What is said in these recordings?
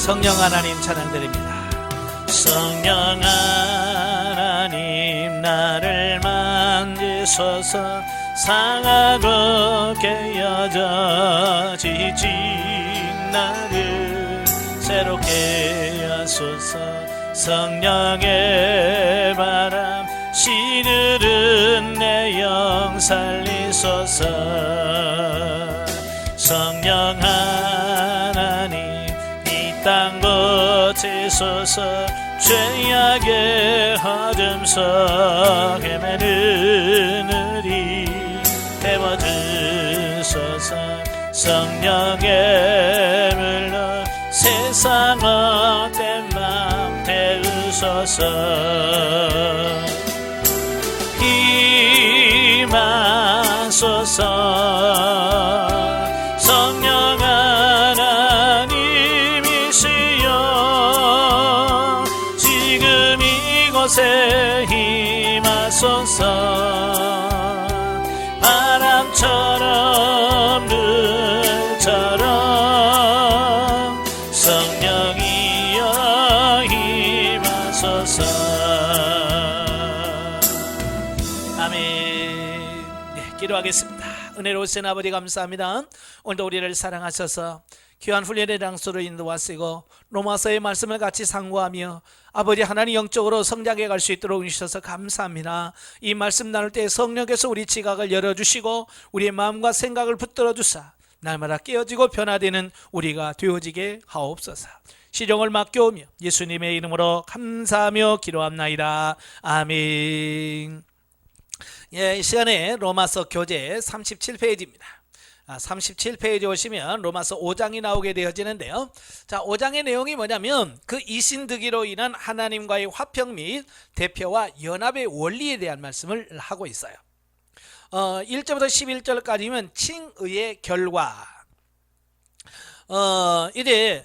성령 하나님 찬양드립니다. 성령 하나님 나를 만지소서. 상하고 깨어져 지친 나를 새롭게 하소서. 성령의 바람 시들은 내 영 살리소서. 성령 하나님 이 땅 고치소서. 죄악의 어둠 속 헤매는 우리 태워주소서. 성령의 물로 세상 헛된 맘 태우소서. 임하소서. 성령 하나님이시여 지금 이곳에 임하소서. 바람처럼 눈처럼 성령이여 임하소서. 아멘. 네, 기도하겠습니다. 은혜로우신 아버지 감사합니다. 오늘도 우리를 사랑하셔서 귀한 훈련의 장소로 인도하시고 로마서의 말씀을 같이 상고하며 아버지 하나님 영적으로 성장해 갈 수 있도록 주셔서 감사합니다. 이 말씀 나눌 때 성령께서 우리 지각을 열어주시고 우리의 마음과 생각을 붙들어 주사 날마다 깨어지고 변화되는 우리가 되어지게 하옵소서. 시종을 맡겨오며 예수님의 이름으로 감사하며 기도합나이다. 아멘. 이 시간에 로마서 교재 37페이지입니다. 37페이지 오시면 로마서 5장이 나오게 되어지는데요. 자, 5장의 내용이 뭐냐면 그 이신득이로 인한 하나님과의 화평 및 대표와 연합의 원리에 대한 말씀을 하고 있어요. 1절부터 11절까지면 칭의의 결과. 이제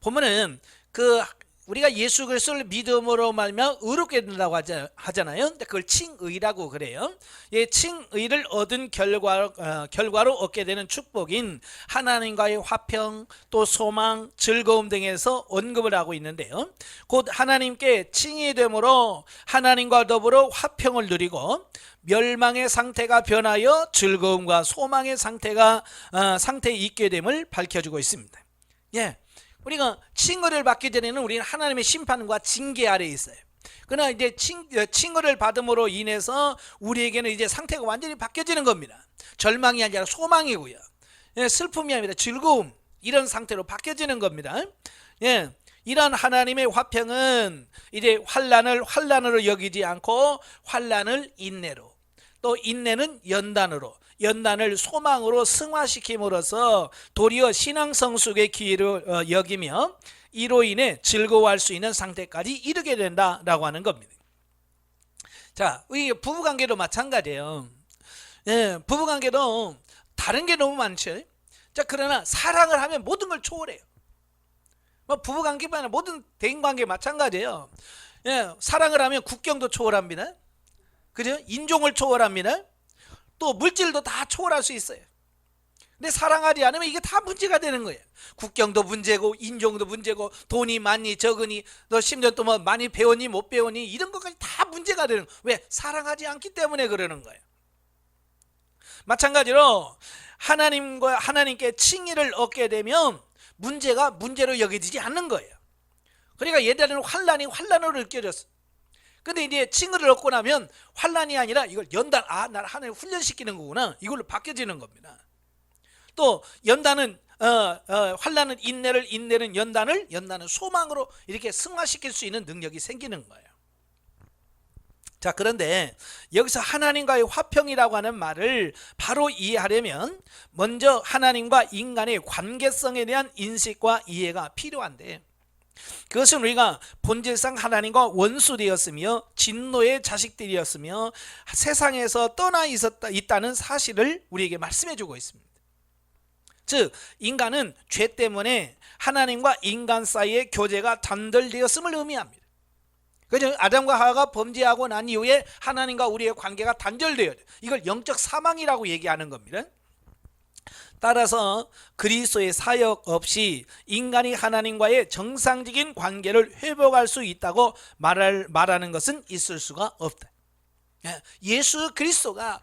보면은 그 우리가 예수 그리스도를 믿음으로 말미암아 의롭게 된다고 하잖아요. 그걸 칭의라고 그래요. 이 칭의를 얻은 결과로 얻게 되는 축복인 하나님과의 화평, 또 소망, 즐거움 등에서 언급을 하고 있는데요. 곧 하나님께 칭의됨으로 하나님과 더불어 화평을 누리고 멸망의 상태가 변하여 즐거움과 소망의 상태에 있게 됨을 밝혀주고 있습니다. 예. 우리가 칭의를 받기 전에는 우리는 하나님의 심판과 징계 아래에 있어요. 그러나 이제 칭의를 받음으로 인해서 우리에게는 이제 상태가 완전히 바뀌어지는 겁니다. 절망이 아니라 소망이고요. 예, 슬픔이 아니라 즐거움, 이런 상태로 바뀌어지는 겁니다. 예, 이러한 하나님의 화평은 이제 환난으로 여기지 않고 환난을 인내로, 또 인내는 연단을 소망으로 승화시킴으로써 도리어 신앙 성숙의 기회를 여기며 이로 인해 즐거워할 수 있는 상태까지 이르게 된다라고 하는 겁니다. 자, 이 부부관계도 마찬가지예요. 예, 부부관계도 다른 게 너무 많죠. 자, 그러나 사랑을 하면 모든 걸 초월해요. 뭐 부부관계뿐 아니라 모든 대인관계 마찬가지예요. 예, 사랑을 하면 국경도 초월합니다. 그죠? 인종을 초월합니다. 또 물질도 다 초월할 수 있어요. 근데 사랑하지 않으면 이게 다 문제가 되는 거예요. 국경도 문제고 인종도 문제고 돈이 많니 적으니 너 심지어 또 뭐 많이 배웠니 못 배웠니 이런 것까지 다 문제가 되는 거예요. 왜? 사랑하지 않기 때문에 그러는 거예요. 마찬가지로 하나님께 칭의를 얻게 되면 문제가 문제로 여겨지지 않는 거예요. 그러니까 옛날에는 환란으로 느껴졌어. 근데 이제 칭의를 얻고 나면 환란이 아니라 이걸 연단, 나를 하나님 훈련시키는 거구나, 이걸로 바뀌어지는 겁니다. 또 연단은 환란은 인내는 연단은 소망으로 이렇게 승화시킬 수 있는 능력이 생기는 거예요. 자, 그런데 여기서 하나님과의 화평이라고 하는 말을 바로 이해하려면 먼저 하나님과 인간의 관계성에 대한 인식과 이해가 필요한데, 그것은 우리가 본질상 하나님과 원수되었으며 진노의 자식들이었으며 세상에서 떠나 있다는 사실을 우리에게 말씀해 주고 있습니다. 즉, 인간은 죄 때문에 하나님과 인간 사이의 교제가 단절되었음을 의미합니다. 그죠? 아담과 하와가 범죄하고 난 이후에 하나님과 우리의 관계가 단절되어요. 이걸 영적 사망이라고 얘기하는 겁니다. 따라서 그리스도의 사역 없이 인간이 하나님과의 정상적인 관계를 회복할 수 있다고 말하는 것은 있을 수가 없다. 예수 그리스도가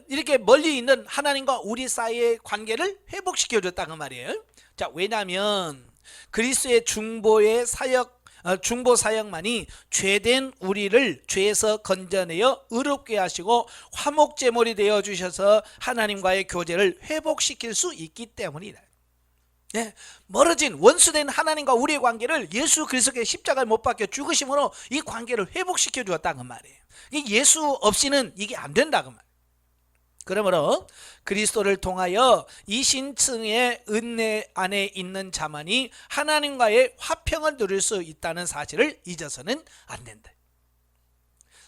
이렇게 멀리 있는 하나님과 우리 사이의 관계를 회복시켜 줬다는 말이에요. 자, 왜냐하면 그리스도의 중보 사역만이 죄된 우리를 죄에서 건져내어 의롭게 하시고 화목제물이 되어 주셔서 하나님과의 교제를 회복시킬 수 있기 때문이다. 멀어진 원수된 하나님과 우리의 관계를 예수 그리스도의 십자가에 못 박혀 죽으심으로 이 관계를 회복시켜 주었다는 말이에요. 예수 없이는 이게 안 된다는 말이에요. 그러므로 그리스도를 통하여 이신층의 은혜 안에 있는 자만이 하나님과의 화평을 누릴 수 있다는 사실을 잊어서는 안 된다.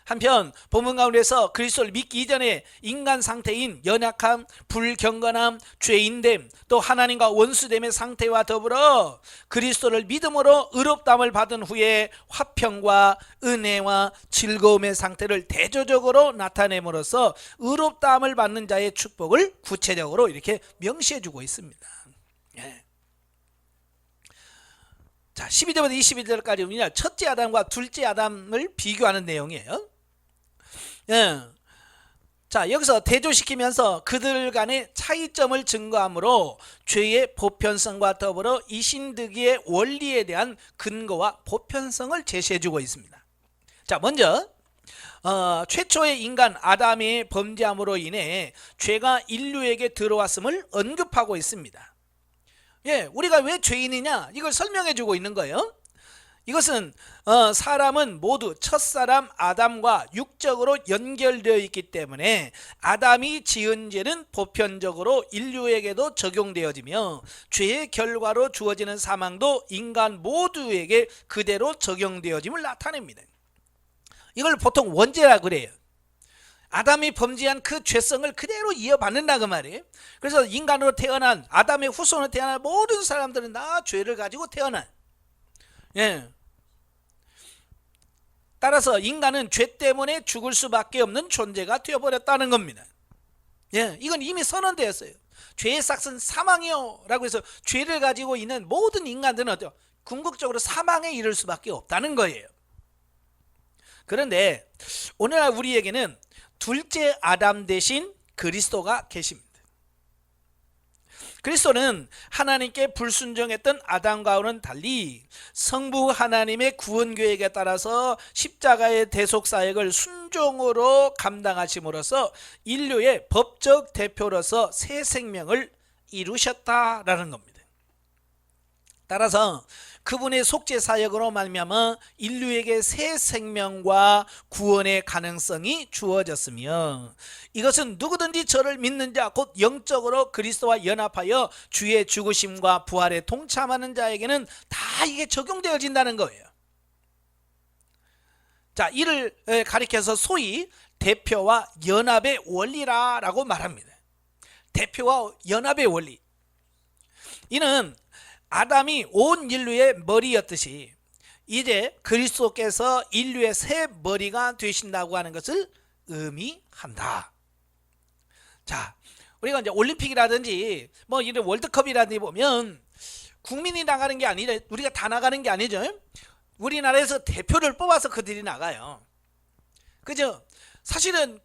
한편 본문 가운데서 그리스도를 믿기 이전에 인간 상태인 연약함, 불경건함, 죄인됨, 또 하나님과 원수됨의 상태와 더불어 그리스도를 믿음으로 의롭다함을 받은 후에 화평과 은혜와 즐거움의 상태를 대조적으로 나타냄으로써 의롭다함을 받는 자의 축복을 구체적으로 이렇게 명시해 주고 있습니다. 자, 12절부터 21절까지 우리가 첫째 아담과 둘째 아담을 비교하는 내용이에요. 자, 여기서 대조시키면서 그들 간의 차이점을 증거하므로 죄의 보편성과 더불어 이신득의 원리에 대한 근거와 보편성을 제시해주고 있습니다. 자, 먼저 최초의 인간 아담의 범죄함으로 인해 죄가 인류에게 들어왔음을 언급하고 있습니다. 우리가 왜 죄인이냐 이걸 설명해주고 있는 거예요. 이것은 사람은 모두 첫사람 아담과 육적으로 연결되어 있기 때문에 아담이 지은 죄는 보편적으로 인류에게도 적용되어지며 죄의 결과로 주어지는 사망도 인간 모두에게 그대로 적용되어짐을 나타냅니다. 이걸 보통 원죄라 그래요. 아담이 범죄한 그 죄성을 그대로 이어받는다 그 말이에요. 그래서 인간으로 태어난 아담의 후손으로 태어난 모든 사람들은 다 죄를 가지고 태어난, 따라서 인간은 죄 때문에 죽을 수밖에 없는 존재가 되어버렸다는 겁니다. 이건 이미 선언되었어요. 죄의 삭은 사망이요 라고 해서 죄를 가지고 있는 모든 인간들은 어때요? 궁극적으로 사망에 이를 수밖에 없다는 거예요. 그런데 오늘날 우리에게는 둘째 아담 대신 그리스도가 계십니다. 그리스도는 하나님께 불순종했던 아담과는 달리 성부 하나님의 구원 계획에 따라서 십자가의 대속 사역을 순종으로 감당하심으로써 인류의 법적 대표로서 새 생명을 이루셨다라는 겁니다. 따라서 그분의 속죄 사역으로 말미암아 인류에게 새 생명과 구원의 가능성이 주어졌으며 이것은 누구든지 저를 믿는 자 곧 영적으로 그리스도와 연합하여 주의 죽으심과 부활에 동참하는 자에게는 다 이게 적용되어진다는 거예요. 자, 이를 가리켜서 소위 대표와 연합의 원리라고 말합니다. 대표와 연합의 원리. 이는 아담이 온 인류의 머리였듯이 이제 그리스도께서 인류의 새 머리가 되신다고 하는 것을 의미한다. 자, 우리가 이제 올림픽이라든지 뭐 이런 월드컵이라든지 보면 국민이 나가는 게 아니라 우리가 다 나가는 게 아니죠. 우리나라에서 대표를 뽑아서 그들이 나가요. 그죠? 사실은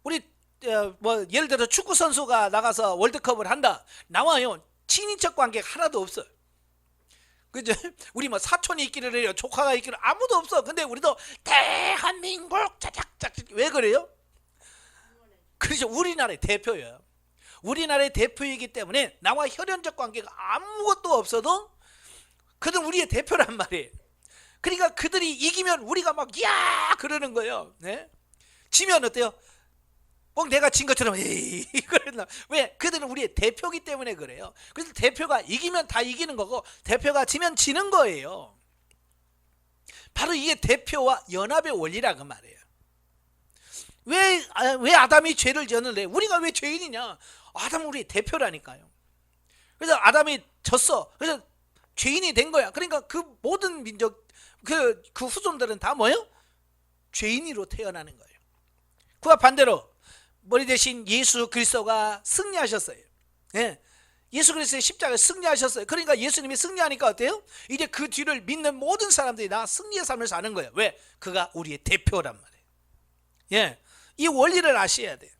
우리 뭐 예를 들어 축구 선수가 나가서 월드컵을 한다. 나와요. 친인척 관계가 하나도 없어. 그죠? 우리 뭐 사촌이 있기를 해요. 조카가 있기를 아무도 없어. 근데 우리도 대한민국 짜작짜작 왜 그래요? 그렇죠. 우리나라의 대표예요. 우리나라의 대표이기 때문에 나와 혈연적 관계가 아무것도 없어도 그들은 우리의 대표란 말이에요. 그러니까 그들이 이기면 우리가 막 야 그러는 거예요. 지면 어때요? 꼭 내가 진 것처럼 에이 그랬나? 왜? 그들은 우리의 대표기 때문에 그래요. 그래서 대표가 이기면 다 이기는 거고 대표가 지면 지는 거예요. 바로 이게 대표와 연합의 원리라 그 말이에요. 왜 아담이 죄를 지었는데 우리가 왜 죄인이냐? 아담은 우리의 대표라니까요. 그래서 아담이 졌어. 그래서 죄인이 된 거야. 그러니까 그 모든 민족 그 후손들은 다 뭐예요? 죄인으로 태어나는 거예요. 그와 반대로 머리 대신 예수 그리스도가 승리하셨어요. 예. 예수 그리스도의 십자가에 승리하셨어요. 그러니까 예수님이 승리하니까 어때요? 이제 그 뒤를 믿는 모든 사람들이 다 승리의 삶을 사는 거예요. 왜? 그가 우리의 대표란 말이에요. 예. 이 원리를 아셔야 돼요.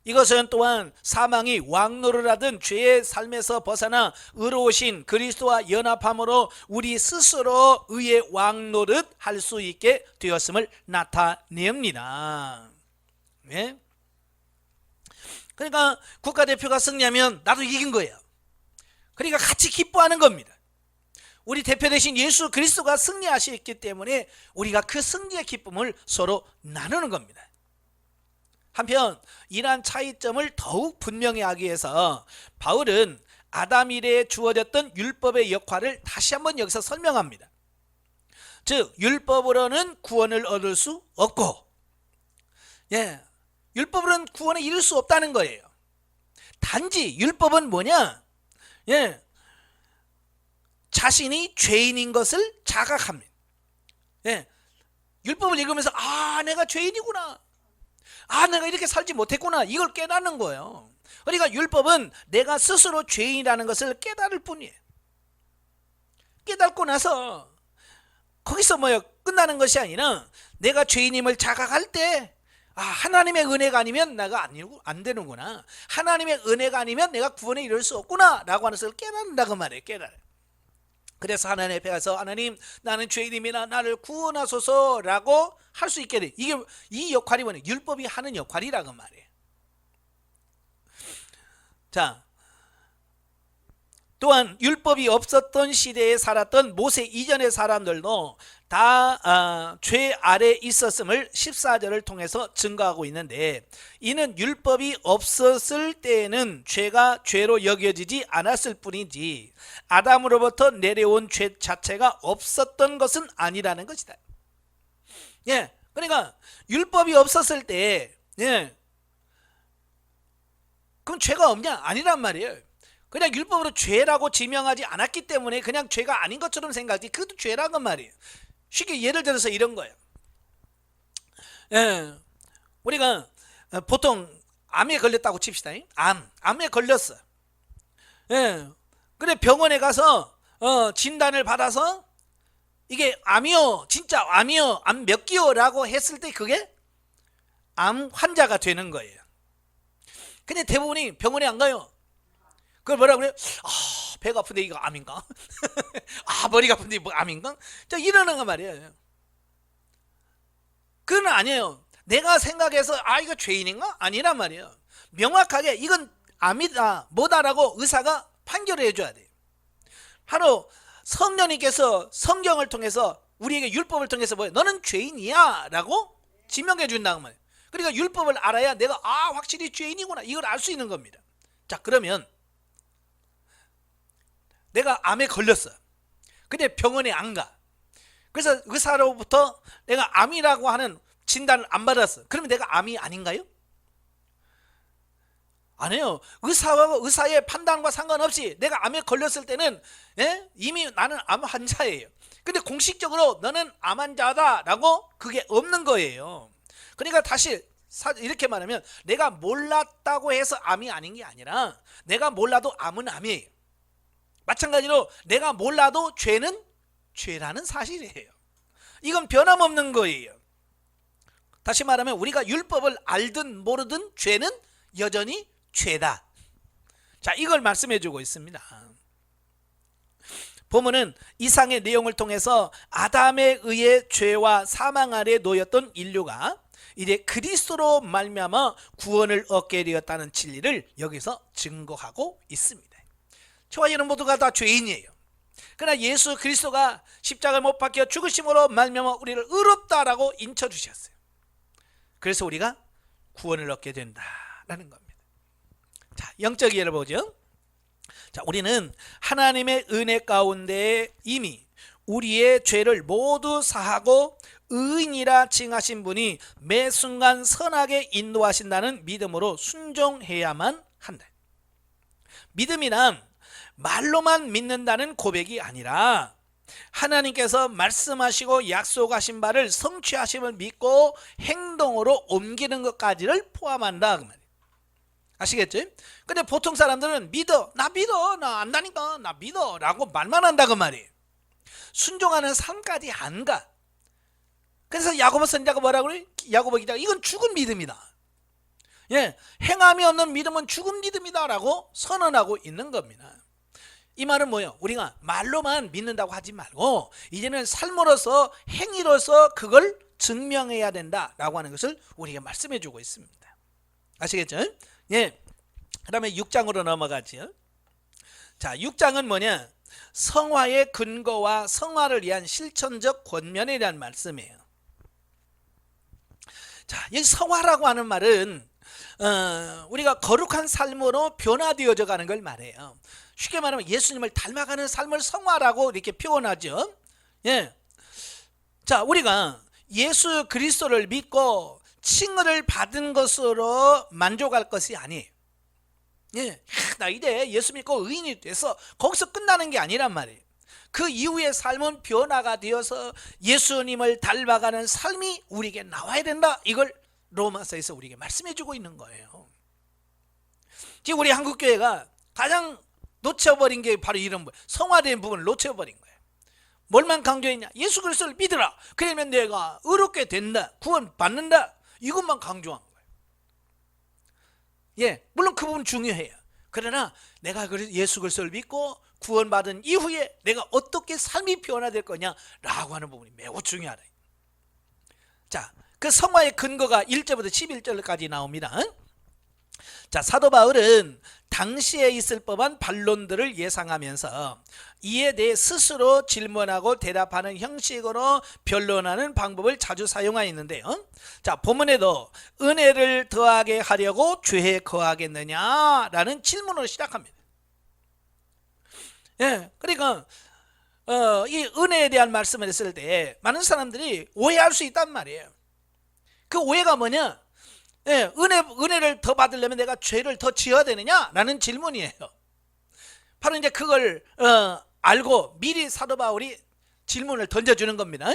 이것은 또한 사망이 왕노를 하던 죄의 삶에서 벗어나 의로우신 그리스도와 연합함으로 우리 스스로 의의 왕노릇 할 수 있게 되었음을 나타냅니다. 예? 그러니까 국가대표가 승리하면 나도 이긴 거예요. 그러니까 같이 기뻐하는 겁니다. 우리 대표 되신 예수 그리스도가 승리하셨기 때문에 우리가 그 승리의 기쁨을 서로 나누는 겁니다. 한편 이러한 차이점을 더욱 분명히 하기 위해서 바울은 아담 이래에 주어졌던 율법의 역할을 다시 한번 여기서 설명합니다. 즉 율법으로는 구원을 얻을 수 없고, 율법으로는 구원에 이를 수 없다는 거예요. 단지 율법은 뭐냐? 자신이 죄인인 것을 자각합니다. 율법을 읽으면서 내가 죄인이구나, 내가 이렇게 살지 못했구나, 이걸 깨닫는 거예요. 그러니까 율법은 내가 스스로 죄인이라는 것을 깨달을 뿐이에요. 깨닫고 나서 거기서 끝나는 것이 아니라 내가 죄인임을 자각할 때 하나님의 은혜가 아니면 내가 안 되는구나, 하나님의 은혜가 아니면 내가 구원에 이를 수 없구나 라고 하는 것을 깨닫는다고 말해요. 깨달아요. 그래서 하나님 앞에 가서 하나님, 나는 죄인입니다, 나를 구원하소서 라고 할 수 있게 돼. 이 역할이 뭐냐? 율법이 하는 역할이라고 말해요. 자, 또한 율법이 없었던 시대에 살았던 모세 이전의 사람들도 다 죄 아래 있었음을 14절을 통해서 증거하고 있는데, 이는 율법이 없었을 때에는 죄가 죄로 여겨지지 않았을 뿐이지 아담으로부터 내려온 죄 자체가 없었던 것은 아니라는 것이다. 그러니까 율법이 없었을 때 그럼 죄가 없냐? 아니란 말이에요. 그냥 율법으로 죄라고 지명하지 않았기 때문에 그냥 죄가 아닌 것처럼 생각하지, 그것도 죄라는 말이에요. 쉽게 예를 들어서 이런 거예요. 우리가 보통 암에 걸렸다고 칩시다. 암에 걸렸어. 그래 병원에 가서 진단을 받아서 이게 암이요, 진짜 암이요, 암 몇 기요 라고 했을 때 그게 암 환자가 되는 거예요. 근데 대부분이 병원에 안 가요. 그걸 뭐라 그래요? 배가 아픈데 이거 암인가? 머리가 아픈데 뭐 암인가? 이러는 거 말이에요. 그건 아니에요. 내가 생각해서 이거 죄인인가? 아니란 말이에요. 명확하게 이건 암이다 뭐다라고 의사가 판결을 해줘야 돼요. 바로 성령님께서 성경을 통해서 우리에게 율법을 통해서 너는 죄인이야 라고 지명해 준다는 말이에요. 그러니까 율법을 알아야 내가 확실히 죄인이구나 이걸 알 수 있는 겁니다. 자, 그러면 내가 암에 걸렸어. 근데 병원에 안 가. 그래서 의사로부터 내가 암이라고 하는 진단을 안 받았어. 그러면 내가 암이 아닌가요? 아니에요. 의사의 판단과 상관없이 내가 암에 걸렸을 때는 이미 나는 암 환자예요. 근데 공식적으로 너는 암 환자다 라고 그게 없는 거예요. 그러니까 다시 이렇게 말하면 내가 몰랐다고 해서 암이 아닌 게 아니라 내가 몰라도 암은 암이에요. 마찬가지로 내가 몰라도 죄는 죄라는 사실이에요. 이건 변함없는 거예요. 다시 말하면 우리가 율법을 알든 모르든 죄는 여전히 죄다. 자, 이걸 말씀해 주고 있습니다. 본문은 이상의 내용을 통해서 아담에 의해 죄와 사망 아래 놓였던 인류가 이제 그리스도로 말미암아 구원을 얻게 되었다는 진리를 여기서 증거하고 있습니다. 저와 여러분 모두가 다 죄인이에요. 그러나 예수 그리스도가 십자가에 못 박혀 죽으심으로 말미암아 우리를 의롭다라고 인쳐주셨어요. 그래서 우리가 구원을 얻게 된다라는 겁니다. 자, 영적 이해를 보죠. 자, 우리는 하나님의 은혜 가운데 이미 우리의 죄를 모두 사하고 의인이라 칭하신 분이 매 순간 선하게 인도하신다는 믿음으로 순종해야만 한다. 믿음이란 말로만 믿는다는 고백이 아니라 하나님께서 말씀하시고 약속하신 바를 성취하심을 믿고 행동으로 옮기는 것까지를 포함한다 그 말이에요. 아시겠죠? 근데 보통 사람들은 믿어, 나 안다니까, 나 믿어 라고 말만 한다 그 말이에요. 순종하는 삶까지 안 가. 그래서 야고보 선지자가 뭐라고 그래? 야고보 기자가 이건 죽은 믿음이다. 예, 행함이 없는 믿음은 죽은 믿음이다 라고 선언하고 있는 겁니다. 이 말은 뭐예요? 우리가 말로만 믿는다고 하지 말고 이제는 삶으로서 행위로서 그걸 증명해야 된다라고 하는 것을 우리가 말씀해 주고 있습니다. 아시겠죠? 예. 그다음에 6장으로 넘어가죠. 자, 6장은 뭐냐? 성화의 근거와 성화를 위한 실천적 권면에 대한 말씀이에요. 자, 이 성화라고 하는 말은 우리가 거룩한 삶으로 변화되어져 가는 걸 말해요. 쉽게 말하면 예수님을 닮아가는 삶을 성화라고 이렇게 표현하죠. 예. 자, 우리가 예수 그리스도를 믿고 칭의를 받은 것으로 만족할 것이 아니에요. 예. 나 이제 예수 믿고 의인이 돼서 거기서 끝나는 게 아니란 말이에요. 그 이후의 삶은 변화가 되어서 예수님을 닮아가는 삶이 우리에게 나와야 된다. 이걸 로마서에서 우리에게 말씀해 주고 있는 거예요. 지금 우리 한국교회가 가장 놓쳐버린 게 바로 이런 거예요. 성화된 부분을 놓쳐버린 거예요. 뭘만 강조했냐? 예수 그리스도를 믿으라. 그러면 내가 의롭게 된다. 구원 받는다. 이것만 강조한 거예요. 예, 물론 그 부분 중요해요. 그러나 내가 예수 그리스도를 믿고 구원받은 이후에 내가 어떻게 삶이 변화될 거냐라고 하는 부분이 매우 중요하다. 자, 그 성화의 근거가 1절부터 11절까지 나옵니다. 자, 사도 바울은 당시에 있을 법한 반론들을 예상하면서 이에 대해 스스로 질문하고 대답하는 형식으로 변론하는 방법을 자주 사용하였는데요. 자, 본문에도 은혜를 더하게 하려고 죄에 거하겠느냐라는 질문으로 시작합니다. 예, 그러니까 이 은혜에 대한 말씀을 했을 때 많은 사람들이 오해할 수 있단 말이에요. 그 오해가 뭐냐? 예, 은혜를 더 받으려면 내가 죄를 더 지어야 되느냐라는 질문이에요. 바로 이제 그걸 알고 미리 사도 바울이 질문을 던져주는 겁니다.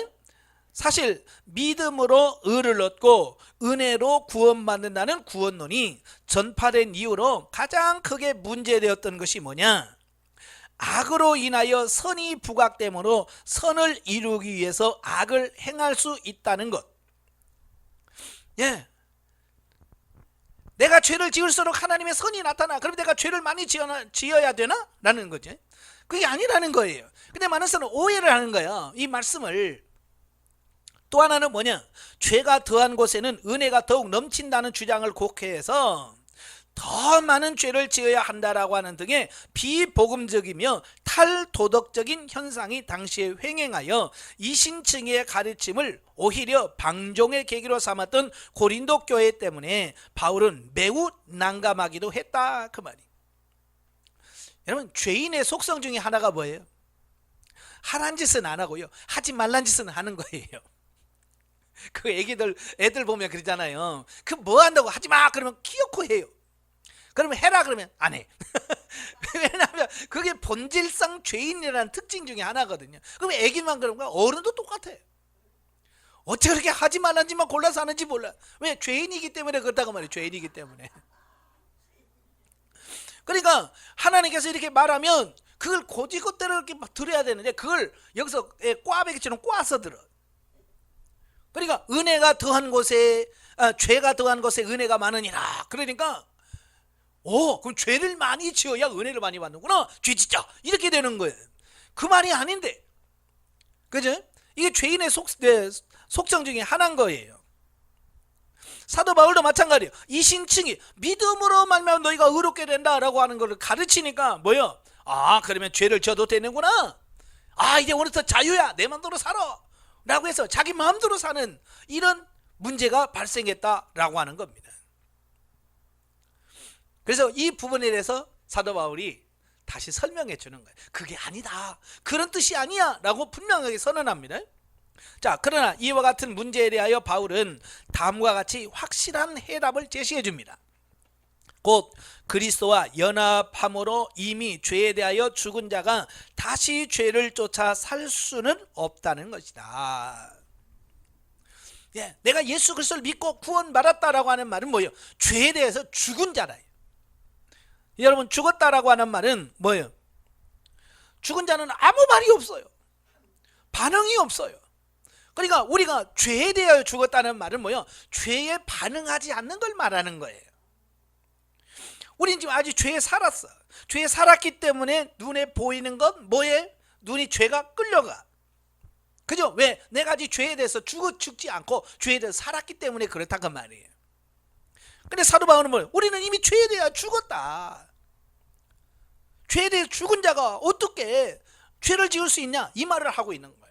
사실 믿음으로 의를 얻고 은혜로 구원받는다는 구원론이 전파된 이후로 가장 크게 문제되었던 것이 뭐냐? 악으로 인하여 선이 부각됨으로 선을 이루기 위해서 악을 행할 수 있다는 것. 예. 내가 죄를 지을수록 하나님의 선이 나타나. 그럼 내가 죄를 많이 지어야 되나? 라는 거죠. 그게 아니라는 거예요. 근데 많은 사람은 오해를 하는 거예요. 이 말씀을. 또 하나는 뭐냐? 죄가 더한 곳에는 은혜가 더욱 넘친다는 주장을 곡해해서 더 많은 죄를 지어야 한다라고 하는 등의 비복음적이며 탈도덕적인 현상이 당시에 횡행하여 이신층의 가르침을 오히려 방종의 계기로 삼았던 고린도 교회 때문에 바울은 매우 난감하기도 했다 그 말이. 여러분, 죄인의 속성 중에 하나가 뭐예요? 하란 짓은 안 하고요, 하지 말란 짓은 하는 거예요. 그 애들 보면 그러잖아요. 그 뭐 한다고 하지 마 그러면 기어코 해요. 그러면 해라 그러면 안 해. 왜냐하면 그게 본질상 죄인이라는 특징 중에 하나거든요. 그럼 애기만 그런 거야? 어른도 똑같아. 어떻게 그렇게 하지 말란 짓만 골라서 하는지 몰라. 왜? 죄인이기 때문에 그렇다고 말이에요. 죄인이기 때문에. 그러니까 하나님께서 이렇게 말하면 그걸 고지것대로 이렇게 막 들어야 되는데 그걸 여기서 꽈배기처럼 꽈서 들어. 그러니까 은혜가 더한 곳에 죄가 더한 곳에 은혜가 많으니라. 그러니까 그럼 죄를 많이 지어야 은혜를 많이 받는구나. 죄 짓자. 이렇게 되는 거예요. 그 말이 아닌데. 그죠? 이게 죄인의 속성 중에 하나인 거예요. 사도 바울도 마찬가지예요. 이신층이 믿음으로 말미암아 너희가 의롭게 된다라고 하는 것을 가르치니까 뭐요? 그러면 죄를 져도 되는구나. 이제 오늘부터 자유야. 내 마음대로 살아. 라고 해서 자기 마음대로 사는 이런 문제가 발생했다라고 하는 겁니다. 그래서 이 부분에 대해서 사도 바울이 다시 설명해 주는 거예요. 그게 아니다. 그런 뜻이 아니야. 라고 분명하게 선언합니다. 자, 그러나 이와 같은 문제에 대하여 바울은 다음과 같이 확실한 해답을 제시해 줍니다. 곧 그리스도와 연합함으로 이미 죄에 대하여 죽은 자가 다시 죄를 쫓아 살 수는 없다는 것이다. 예, 내가 예수 그리스도를 믿고 구원받았다라고 하는 말은 뭐예요? 죄에 대해서 죽은 자라요. 여러분, 죽었다라고 하는 말은 뭐예요? 죽은 자는 아무 말이 없어요. 반응이 없어요. 그러니까 우리가 죄에 대하여 죽었다는 말은 뭐예요? 죄에 반응하지 않는 걸 말하는 거예요. 우린 지금 아직 죄에 살았어. 죄에 살았기 때문에 눈에 보이는 건 뭐예요? 눈이 죄가 끌려가. 그죠? 왜? 내가 아직 죄에 대해서 죽지 않고 죄에 대해서 살았기 때문에 그렇다고 말이에요. 근데 사도 바울은 뭐예요? 우리는 이미 죄에 대하여 죽었다. 죄에 대해 죽은 자가 어떻게 죄를 지을 수 있냐? 이 말을 하고 있는 거예요.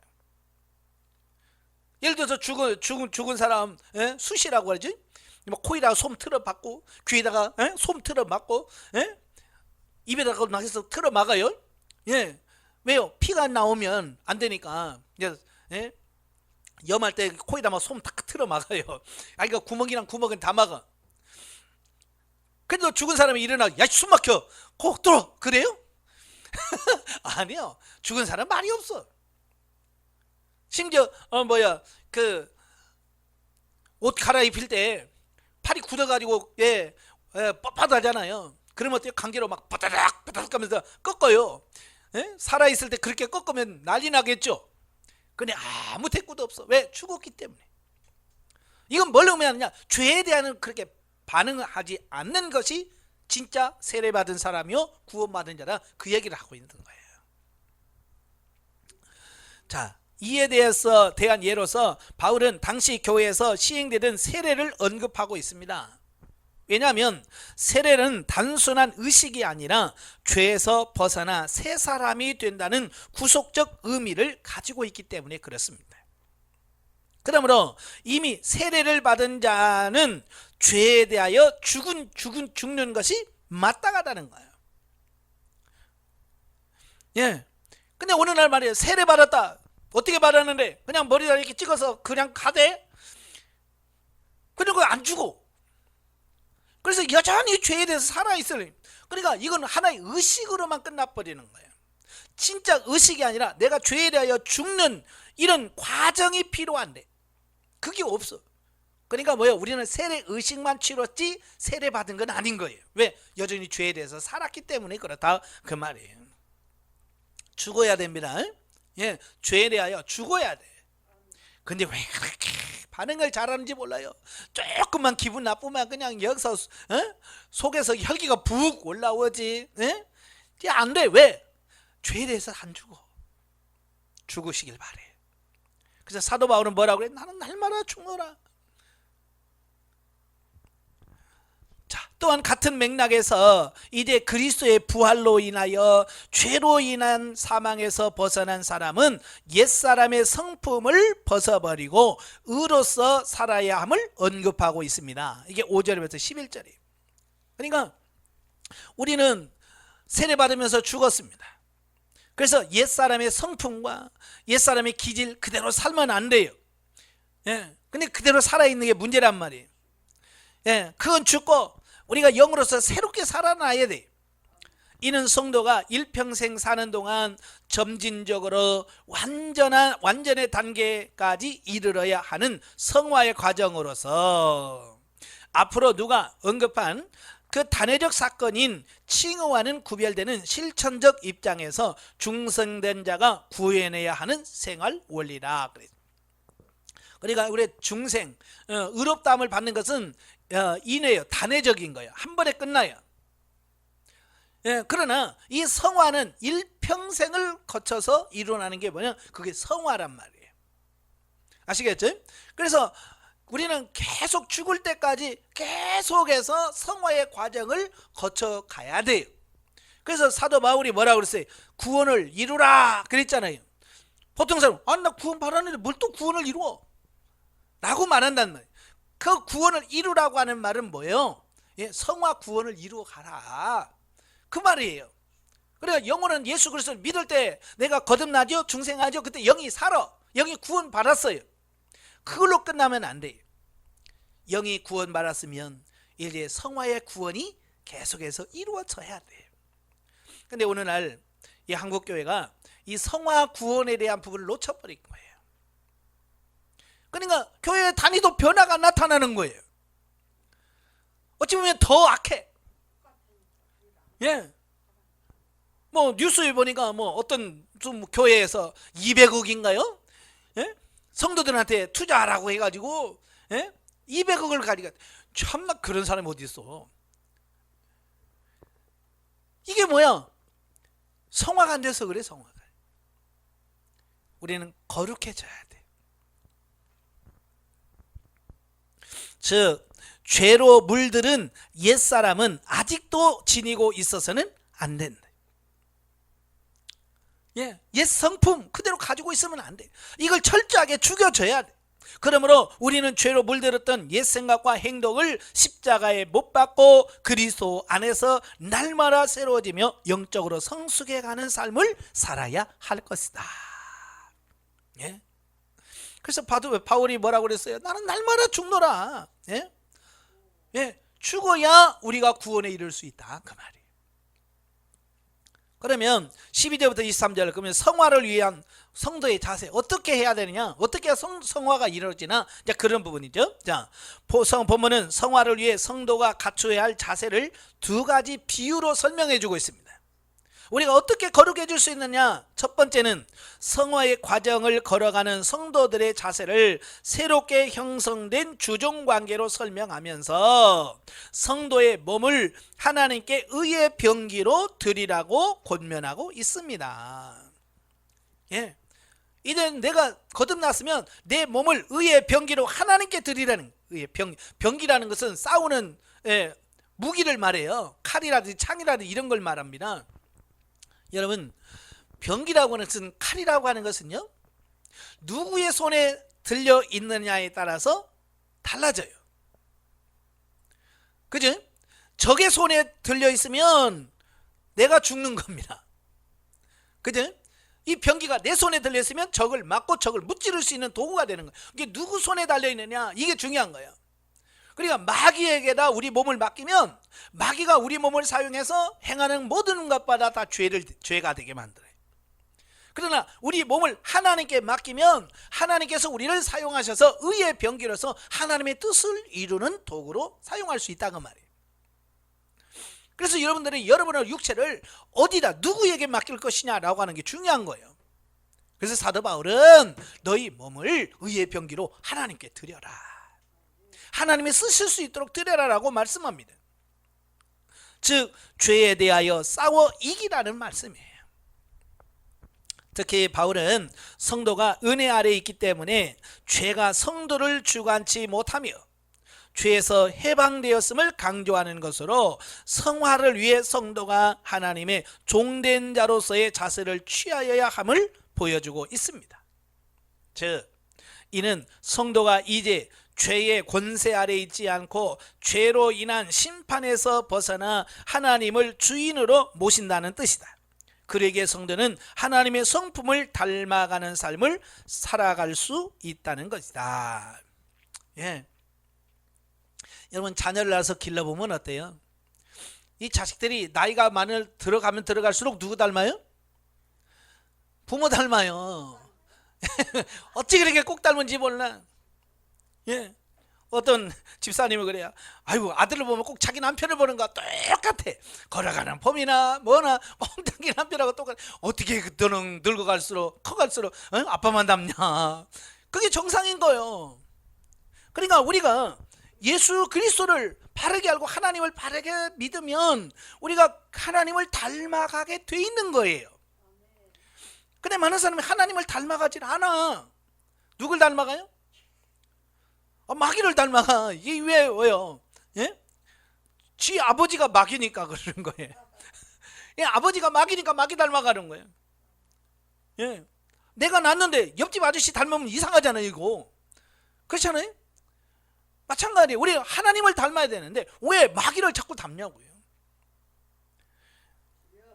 예를 들어서 죽은 사람, 수시라고 하지? 코에다가 솜 틀어 박고, 귀에다가 솜 틀어 막고, 입에다가 막 해서 틀어 막아요. 예. 왜요? 피가 나오면 안 되니까. 염할 때 코에다 막 솜 탁 틀어 막아요. 이거 구멍이랑 구멍은 다 막아. 근데 죽은 사람이 일어나, 야, 숨 막혀. 코 뚫어. 그래요? 아니요. 죽은 사람 말이 없어. 심지어 옷 갈아입힐 때 팔이 굳어가지고 뻣뻣하잖아요. 그러면 어때요? 강제로 막 바다닥 하면서 꺾어요. 살아있을 때 그렇게 꺾으면 난리 나겠죠. 근데 아무 대꾸도 없어. 왜? 죽었기 때문에. 이건 뭘 의미하느냐? 죄에 대한 그렇게 반응하지 않는 것이 진짜 세례받은 사람이요 구원받은 자다, 그 얘기를 하고 있는 거예요. 자, 이에 대한 예로서 바울은 당시 교회에서 시행되던 세례를 언급하고 있습니다. 왜냐하면 세례는 단순한 의식이 아니라 죄에서 벗어나 새 사람이 된다는 구속적 의미를 가지고 있기 때문에 그렇습니다. 그러므로 이미 세례를 받은 자는 죄에 대하여 죽는 것이 마땅하다는 거예요. 예. 근데 어느 날 말이에요. 세례 받았다. 어떻게 받았는데? 그냥 머리다 이렇게 찍어서 그냥 가대? 그리고 안 죽어. 그래서 여전히 죄에 대해서 살아있어요. 그러니까 이건 하나의 의식으로만 끝나버리는 거예요. 진짜 의식이 아니라 내가 죄에 대하여 죽는 이런 과정이 필요한데 그게 없어. 그러니까 뭐예요? 우리는 세례 의식만 치렀지 세례 받은 건 아닌 거예요. 왜? 여전히 죄에 대해서 살았기 때문에 그렇다, 그 말이에요. 죽어야 됩니다. 예, 죄에 대하여 죽어야 돼. 근데 왜 그렇게 반응을 잘하는지 몰라요. 조금만 기분 나쁘면 그냥 여기서 속에서 혈기가 푹 올라오지. 안 돼. 왜? 죄에 대해서 안 죽어. 죽으시길 바래. 그래서 사도 바울은 뭐라고 그래? 나는 날마다 죽노라. 자, 또한 같은 맥락에서 이제 그리스도의 부활로 인하여 죄로 인한 사망에서 벗어난 사람은 옛사람의 성품을 벗어버리고 의로서 살아야 함을 언급하고 있습니다. 이게 5절부터 11절이에요. 그러니까 우리는 세례받으면서 죽었습니다. 그래서 옛사람의 성품과 옛사람의 기질 그대로 살면 안 돼요. 근데 그대로 살아있는 게 문제란 말이에요. 그건 죽고 우리가 영으로서 새롭게 살아나야 돼. 이는 성도가 일평생 사는 동안 점진적으로 완전의 단계까지 이르러야 하는 성화의 과정으로서 앞으로 누가 언급한 그 단회적 사건인 칭의와는 구별되는 실천적 입장에서 중생된 자가 구해내야 하는 생활 원리라. 그러니까 우리 중생, 의롭다함을 받는 것은 인해요. 단회적인 거예요. 한 번에 끝나요. 그러나 이 성화는 일평생을 거쳐서 일어나는 게 뭐냐? 그게 성화란 말이에요. 아시겠죠? 그래서 우리는 계속 죽을 때까지 계속해서 성화의 과정을 거쳐 가야 돼요. 그래서 사도 바울이 뭐라고 그랬어요? 구원을 이루라 그랬잖아요. 보통 사람, 나 구원 받았는데 뭘 또 구원을 이루어? 라고 말한단 말이에요. 그 구원을 이루라고 하는 말은 뭐예요? 성화 구원을 이루어 가라, 그 말이에요. 그래서 영혼은 예수 그리스도를 믿을 때 내가 거듭나죠, 중생하죠. 그때 영이 살아, 영이 구원 받았어요. 그걸로 끝나면 안 돼요. 영이 구원 받았으면 이제 성화의 구원이 계속해서 이루어져야 돼요. 근데 오늘날 이 한국교회가 이 성화 구원에 대한 부분을 놓쳐버린 거예요. 그러니까 교회 단위도 변화가 나타나는 거예요. 어찌 보면 더 악해. 예. 뭐 뉴스에 보니까 뭐 어떤 좀 교회에서 200억인가요? 예? 성도들한테 투자하라고 해가지고, 예? 200억을 가지고, 참나 그런 사람이 어디 있어? 이게 뭐야? 성화가 안 돼서 그래. 성화가. 우리는 거룩해져야 돼. 즉 죄로 물들은 옛사람은 아직도 지니고 있어서는 안 된다. 예, 옛 성품 그대로 가지고 있으면 안 돼. 이걸 철저하게 죽여줘야 돼. 그러므로 우리는 죄로 물들었던 옛 생각과 행동을 십자가에 못 박고 그리스도 안에서 날마다 새로워지며 영적으로 성숙해가는 삶을 살아야 할 것이다. 예? 그래서 바울이 뭐라고 그랬어요? 나는 날마다 죽노라. 예? 예, 죽어야 우리가 구원에 이를 수 있다. 그 말이에요. 그러면 12절부터 23절, 그러면 성화를 위한 성도의 자세 어떻게 해야 되느냐, 어떻게 해야 성화가 이루어지나, 이제 그런 부분이죠. 자, 본문은 성화를 위해 성도가 갖춰야 할 자세를 두 가지 비유로 설명해 주고 있습니다. 우리가 어떻게 거룩해질 수 있느냐, 첫 번째는 성화의 과정을 걸어가는 성도들의 자세를 새롭게 형성된 주종관계로 설명하면서 성도의 몸을 하나님께 의의 병기로 드리라고 권면하고 있습니다. 예, 이제 내가 거듭났으면 내 몸을 의의 병기로 하나님께 드리라는, 의의 병기라는 것은 싸우는, 예, 무기를 말해요. 칼이라든지 창이라든지 이런 걸 말합니다. 여러분, 병기라고 하는 것은, 칼이라고 하는 것은요, 누구의 손에 들려 있느냐에 따라서 달라져요. 그죠? 적의 손에 들려 있으면 내가 죽는 겁니다. 그죠? 이 병기가 내 손에 들려 있으면 적을 막고 적을 무찌를 수 있는 도구가 되는 거예요. 이게 누구 손에 달려 있느냐, 이게 중요한 거예요. 그러니까 마귀에게다 우리 몸을 맡기면 마귀가 우리 몸을 사용해서 행하는 모든 것마다 다 죄가 되게 만들어요. 그러나 우리 몸을 하나님께 맡기면 하나님께서 우리를 사용하셔서 의의 병기로서 하나님의 뜻을 이루는 도구로 사용할 수 있다는 말이에요. 그래서 여러분들이 여러분의 육체를 어디다 누구에게 맡길 것이냐라고 하는 게 중요한 거예요. 그래서 사도 바울은 너희 몸을 의의 병기로 하나님께 드려라, 하나님이 쓰실 수 있도록 드려라라고 말씀합니다. 즉 죄에 대하여 싸워 이기라는 말씀이에요. 특히 바울은 성도가 은혜 아래에 있기 때문에 죄가 성도를 주관치 못하며 죄에서 해방되었음을 강조하는 것으로 성화를 위해 성도가 하나님의 종된 자로서의 자세를 취하여야 함을 보여주고 있습니다. 즉 이는 성도가 이제 죄의 권세 아래 있지 않고 죄로 인한 심판에서 벗어나 하나님을 주인으로 모신다는 뜻이다. 그러기에 성도는 하나님의 성품을 닮아가는 삶을 살아갈 수 있다는 것이다. 예. 여러분, 자녀를 낳아서 길러보면 어때요? 이 자식들이 나이가 들어가면 들어갈수록 누구 닮아요? 부모 닮아요. 어찌 그렇게 꼭 닮은지 몰라. 예, 어떤 집사님이 그래요. 아이고, 아들을 보면 꼭 자기 남편을 보는 거 똑같아. 걸어가는 폼이나 뭐나 자기 남편하고 똑같아. 어떻게 너는 늙어갈수록 커갈수록 아빠만 닮냐. 그게 정상인 거예요. 그러니까 우리가 예수 그리스도를 바르게 알고 하나님을 바르게 믿으면 우리가 하나님을 닮아가게 돼 있는 거예요. 근데 많은 사람이 하나님을 닮아가질 않아. 누굴 닮아가요? 마귀를 닮아가. 이게 왜요? 예? 지 아버지가 마귀니까 그러는 거예요. 예, 아버지가 마귀니까 마귀 닮아가는 거예요. 예. 내가 낳았는데 옆집 아저씨 닮으면 이상하잖아요, 이거. 그렇잖아요? 마찬가지예요. 우리 하나님을 닮아야 되는데 왜 마귀를 자꾸 닮냐고요.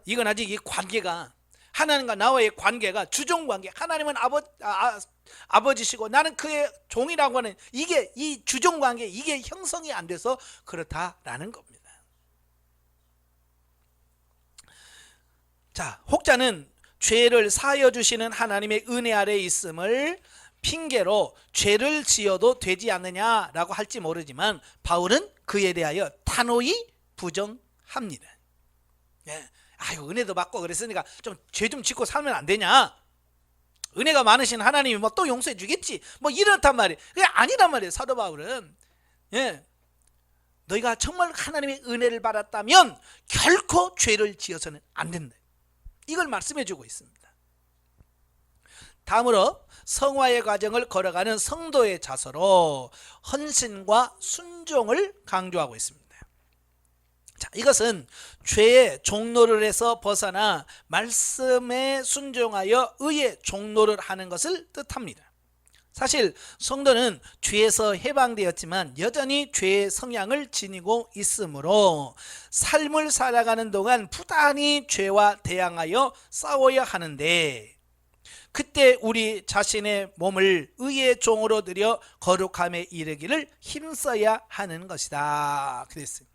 이건 아직 이 관계가, 하나님과 나와의 관계가 주종관계, 하나님은 아버지시고 나는 그의 종이라고 하는 이게, 이 주종관계, 이게 형성이 안 돼서 그렇다라는 겁니다. 자, 혹자는 죄를 사하여 주시는 하나님의 은혜 아래에 있음을 핑계로 죄를 지어도 되지 않느냐라고 할지 모르지만 바울은 그에 대하여 단호히 부정합니다. 예. 아유, 은혜도 받고 그랬으니까 좀 죄 좀 짓고 살면 안 되냐? 은혜가 많으신 하나님이 뭐 또 용서해 주겠지. 뭐 이렇단 말이에요. 그게 아니란 말이에요. 사도 바울은. 예. 너희가 정말 하나님의 은혜를 받았다면 결코 죄를 지어서는 안 된다. 이걸 말씀해 주고 있습니다. 다음으로 성화의 과정을 걸어가는 성도의 자세로 헌신과 순종을 강조하고 있습니다. 자, 이것은 죄의 종노를 해서 벗어나 말씀에 순종하여 의의 종노를 하는 것을 뜻합니다. 사실 성도는 죄에서 해방되었지만 여전히 죄의 성향을 지니고 있으므로 삶을 살아가는 동안 부단히 죄와 대항하여 싸워야 하는데, 그때 우리 자신의 몸을 의의 종으로 들여 거룩함에 이르기를 힘써야 하는 것이다. 그랬어요.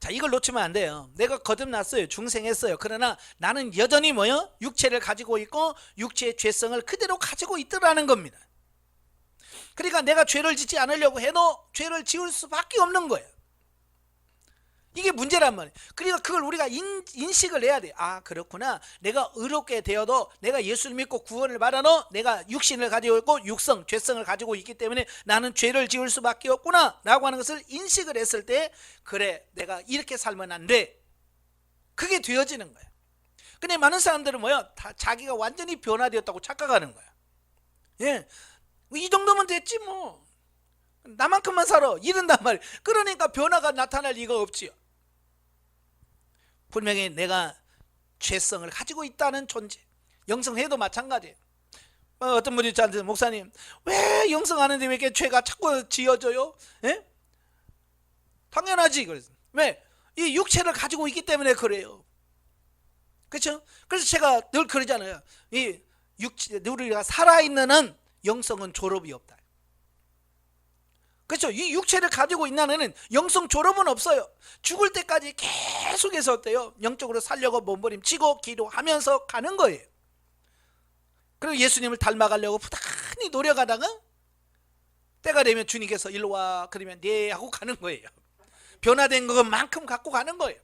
자, 이걸 놓치면 안 돼요. 내가 거듭났어요. 중생했어요. 그러나 나는 여전히 뭐요? 육체를 가지고 있고 육체의 죄성을 그대로 가지고 있더라는 겁니다. 그러니까 내가 죄를 짓지 않으려고 해도 죄를 지을 수밖에 없는 거예요. 이게 문제란 말이에요. 그러니까 그걸 우리가 인식을 해야 돼요. 아, 그렇구나. 내가 의롭게 되어도 내가 예수를 믿고 구원을 받아도 내가 육신을 가지고 있고 육성, 죄성을 가지고 있기 때문에 나는 죄를 지을 수밖에 없구나 라고 하는 것을 인식을 했을 때, 그래, 내가 이렇게 살면 안 돼. 그게 되어지는 거예요. 근데 많은 사람들은 뭐야? 다 자기가 완전히 변화되었다고 착각하는 거야. 예, 이 정도면 됐지 뭐. 나만큼만 살아. 이런단 말이에요. 그러니까 변화가 나타날 리가 없지요. 분명히 내가 죄성을 가지고 있다는 존재. 영성해도 마찬가지예요. 어떤 분이 저한테, 목사님, 왜 영성하는데 왜 이렇게 죄가 자꾸 지어져요? 예? 당연하지. 그래서 왜? 이 육체를 가지고 있기 때문에 그래요. 그렇죠? 그래서 제가 늘 그러잖아요. 이 육체, 우리가 살아있는 한 영성은 졸업이 없다. 그렇죠? 이 육체를 가지고 있는 한은 영성 졸업은 없어요. 죽을 때까지 계속해서 어때요? 영적으로 살려고 몸부림치고 기도하면서 가는 거예요. 그리고 예수님을 닮아가려고 부단히 노력하다가 때가 되면 주님께서 일로 와 그러면 네 하고 가는 거예요. 변화된 것만큼 갖고 가는 거예요.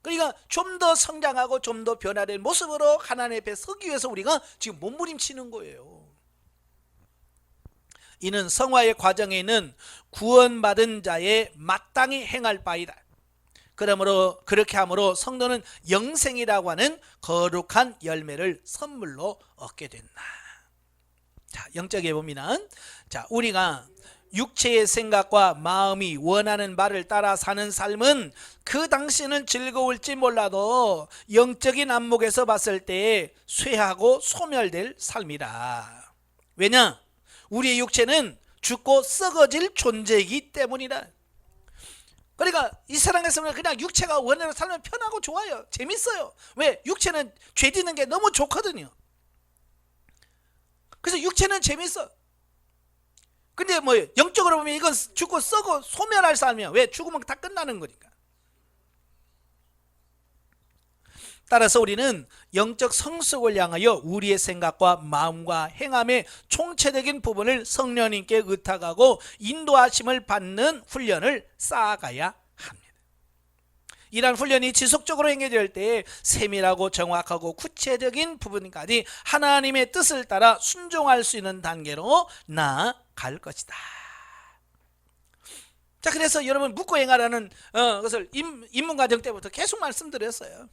그러니까 좀 더 성장하고 좀 더 변화된 모습으로 하나님 앞에 서기 위해서 우리가 지금 몸부림치는 거예요. 이는 성화의 과정에 있는 구원받은 자의 마땅히 행할 바이다. 그러므로 그렇게 함으로 성도는 영생이라고 하는 거룩한 열매를 선물로 얻게 된다. 자, 영적에 보면, 자, 우리가 육체의 생각과 마음이 원하는 바를 따라 사는 삶은 그 당시는 즐거울지 몰라도 영적인 안목에서 봤을 때 쇠하고 소멸될 삶이다. 왜냐? 우리의 육체는 죽고 썩어질 존재이기 때문이다. 그러니까 이 세상에서는 그냥 육체가 원하는 살면 편하고 좋아요. 재밌어요. 왜? 육체는 죄 짓는 게 너무 좋거든요. 그래서 육체는 재밌어. 근데 뭐 영적으로 보면 이건 죽고 썩어 소멸할 삶이야. 왜? 죽으면 다 끝나는 거니까. 따라서 우리는 영적 성숙을 향하여 우리의 생각과 마음과 행함의 총체적인 부분을 성령님께 의탁하고 인도하심을 받는 훈련을 쌓아가야 합니다. 이러한 훈련이 지속적으로 행해질 때 세밀하고 정확하고 구체적인 부분까지 하나님의 뜻을 따라 순종할 수 있는 단계로 나아갈 것이다. 자, 그래서 여러분 묻고 행하라는 것을 입문과정 때부터 계속 말씀드렸어요.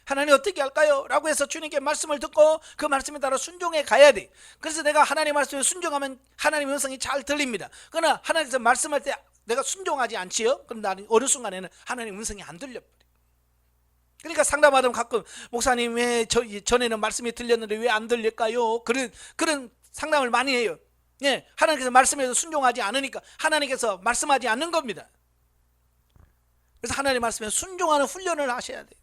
하나님 어떻게 할까요? 라고 해서 주님께 말씀을 듣고 그 말씀에 따라 순종해 가야 돼. 그래서 내가 하나님 말씀에 순종하면 하나님의 음성이 잘 들립니다. 그러나 하나님께서 말씀할 때 내가 순종하지 않지요? 그럼 나는 어느 순간에는 하나님 음성이 안 들려버려. 그러니까 상담하다 가끔 목사님 왜 전에는 말씀이 들렸는데 왜 안 들릴까요? 그런 상담을 많이 해요. 예, 하나님께서 말씀해서 순종하지 않으니까 하나님께서 말씀하지 않는 겁니다. 그래서 하나님 말씀에 순종하는 훈련을 하셔야 돼요.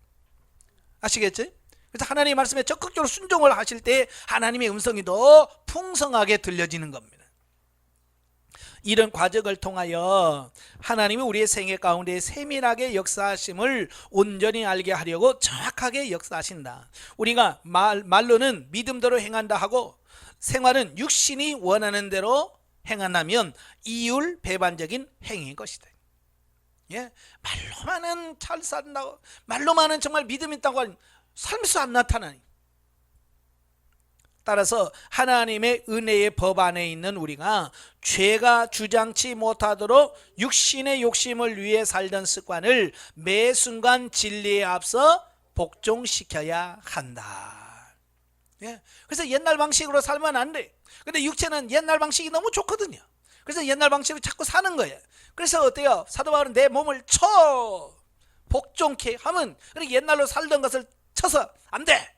아시겠죠? 그래서 하나님의 말씀에 적극적으로 순종을 하실 때 하나님의 음성이 더 풍성하게 들려지는 겁니다. 이런 과정을 통하여 하나님이 우리의 생애 가운데 세밀하게 역사하심을 온전히 알게 하려고 정확하게 역사하신다. 우리가 말로는 믿음대로 행한다 하고 생활은 육신이 원하는 대로 행한다면 이율배반적인 행위인 것이다. 예, 말로만은 잘 산다고, 말로만은 정말 믿음 있다고 하니 삶에서 안 나타나니. 따라서 하나님의 은혜의 법 안에 있는 우리가 죄가 주장치 못하도록 육신의 욕심을 위해 살던 습관을 매 순간 진리에 앞서 복종시켜야 한다. 예, 그래서 옛날 방식으로 살면 안 돼. 근데 육체는 옛날 방식이 너무 좋거든요. 그래서 옛날 방식으로 자꾸 사는 거예요. 그래서 어때요? 사도 바울은 내 몸을 쳐 복종케 하면, 그렇게 옛날로 살던 것을 쳐서 안 돼,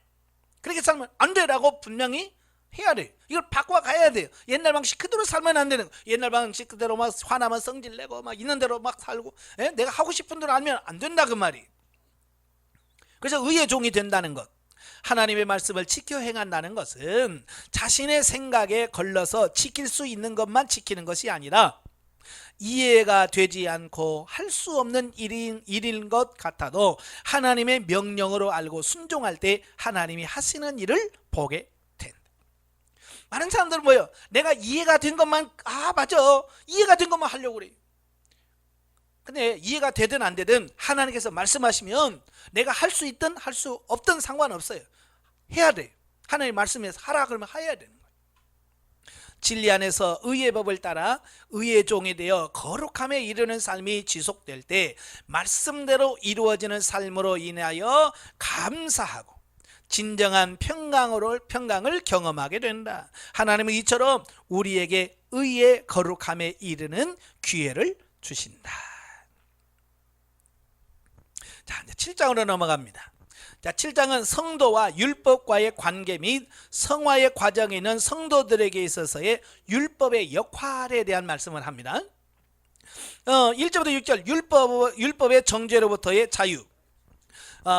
그렇게 살면 안 돼라고 분명히 해야 돼요. 이걸 바꿔 가야 돼요. 옛날 방식 그대로 살면 안 되는 거예요. 옛날 방식 그대로 막 화나면 성질 내고 막 있는 대로 막 살고, 예? 내가 하고 싶은 대로 하면 안 된다 그 말이. 그래서 의의 종이 된다는 것, 하나님의 말씀을 지켜 행한다는 것은 자신의 생각에 걸러서 지킬 수 있는 것만 지키는 것이 아니라 이해가 되지 않고 할 수 없는 일인 것 같아도 하나님의 명령으로 알고 순종할 때 하나님이 하시는 일을 보게 된다. 많은 사람들은 뭐예요? 내가 이해가 된 것만, 맞아, 이해가 된 것만 하려고 그래. 근데 이해가 되든 안 되든 하나님께서 말씀하시면 내가 할 수 있든 할 수 없든 상관없어요. 해야 돼. 하나님 말씀에서 하라 그러면 해야 되는 거예요. 진리 안에서 의의 법을 따라 의의 종이 되어 거룩함에 이르는 삶이 지속될 때 말씀대로 이루어지는 삶으로 인하여 감사하고 진정한 평강을 경험하게 된다. 하나님은 이처럼 우리에게 의의 거룩함에 이르는 기회를 주신다. 자, 이제 7장으로 넘어갑니다. 자, 7장은 성도와 율법과의 관계 및 성화의 과정에 있는 성도들에게 있어서의 율법의 역할에 대한 말씀을 합니다. 1절부터 6절 율법의 정죄로부터의 자유.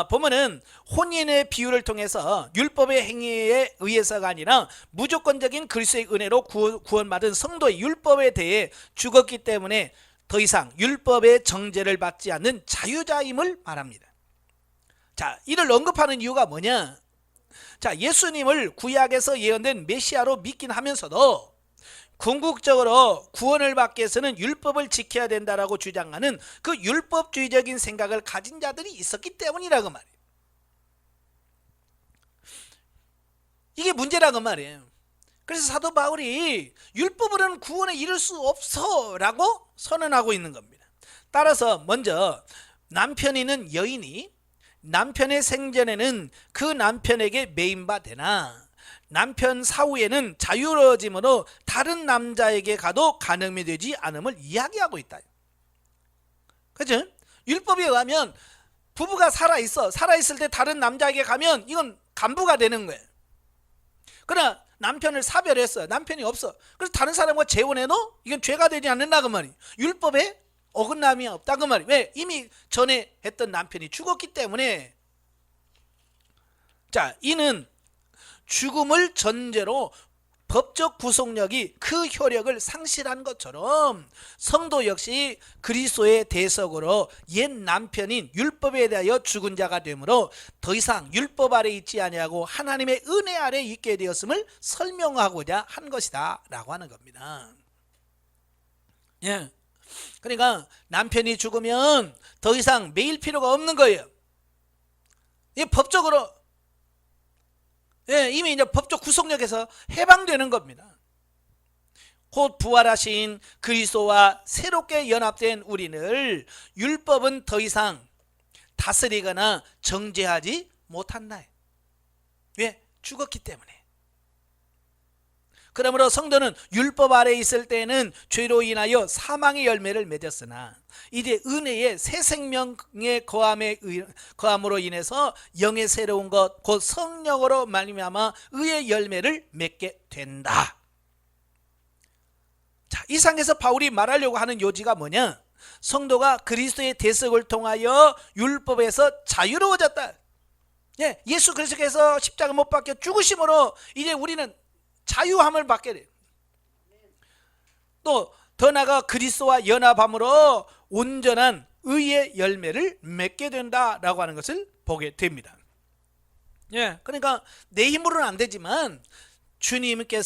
보면은 혼인의 비유를 통해서 율법의 행위에 의해서가 아니라 무조건적인 그리스도의 은혜로 구원받은 성도의 율법에 대해 죽었기 때문에 더 이상 율법의 정죄를 받지 않는 자유자임을 말합니다. 자, 이를 언급하는 이유가 뭐냐? 자, 예수님을 구약에서 예언된 메시아로 믿긴 하면서도 궁극적으로 구원을 받기 위해서는 율법을 지켜야 된다라고 주장하는 그 율법주의적인 생각을 가진 자들이 있었기 때문이라고 말이에요. 이게 문제라고 말이에요. 그래서 사도 바울이 율법으로는 구원에 이를 수 없어 라고 선언하고 있는 겁니다. 따라서 먼저 남편이는 여인이 남편의 생전에는 그 남편에게 매인바 되나 남편 사후에는 자유로워짐으로 다른 남자에게 가도 간음이 되지 않음을 이야기하고 있다. 그죠? 율법에 의하면 부부가 살아있을 때 다른 남자에게 가면 이건 간부가 되는 거예요. 그러나 남편을 사별했어요. 남편이 없어. 그래서 다른 사람과 재혼해도 이건 죄가 되지 않는다 그 말이에요. 율법에 어긋남이 없다 그 말이에요. 왜? 이미 전에 했던 남편이 죽었기 때문에. 자, 이는 죽음을 전제로 법적 구속력이 그 효력을 상실한 것처럼 성도 역시 그리스도의 대속으로 옛 남편인 율법에 대하여 죽은 자가 되므로 더 이상 율법 아래 있지 아니하고 하나님의 은혜 아래 있게 되었음을 설명하고자 한 것이다 라고 하는 겁니다. 예. 그러니까 남편이 죽으면 더 이상 매일 필요가 없는 거예요. 이 법적으로 이미 이제 법적 구속력에서 해방되는 겁니다. 곧 부활하신 그리스도와 새롭게 연합된 우리를 율법은 더 이상 다스리거나 정죄하지 못한다. 왜? 죽었기 때문에. 그러므로 성도는 율법 아래 있을 때는 죄로 인하여 사망의 열매를 맺었으나 이제 은혜의 새 생명의 거함으로 인해서 영의 새로운 것 곧 성령으로 말미암아 의의 열매를 맺게 된다. 자, 이 상에서 바울이 말하려고 하는 요지가 뭐냐? 성도가 그리스도의 대속을 통하여 율법에서 자유로워졌다. 예수 그리스도께서 십자가 못 박혀 죽으심으로 이제 우리는 자유함을 받게 돼요. 또 더 나아가 그리스도와 연합함으로 온전한 의의 열매를 맺게 된다라고 하는 것을 보게 됩니다. 그러니까 내 힘으로는 안 되지만 주님께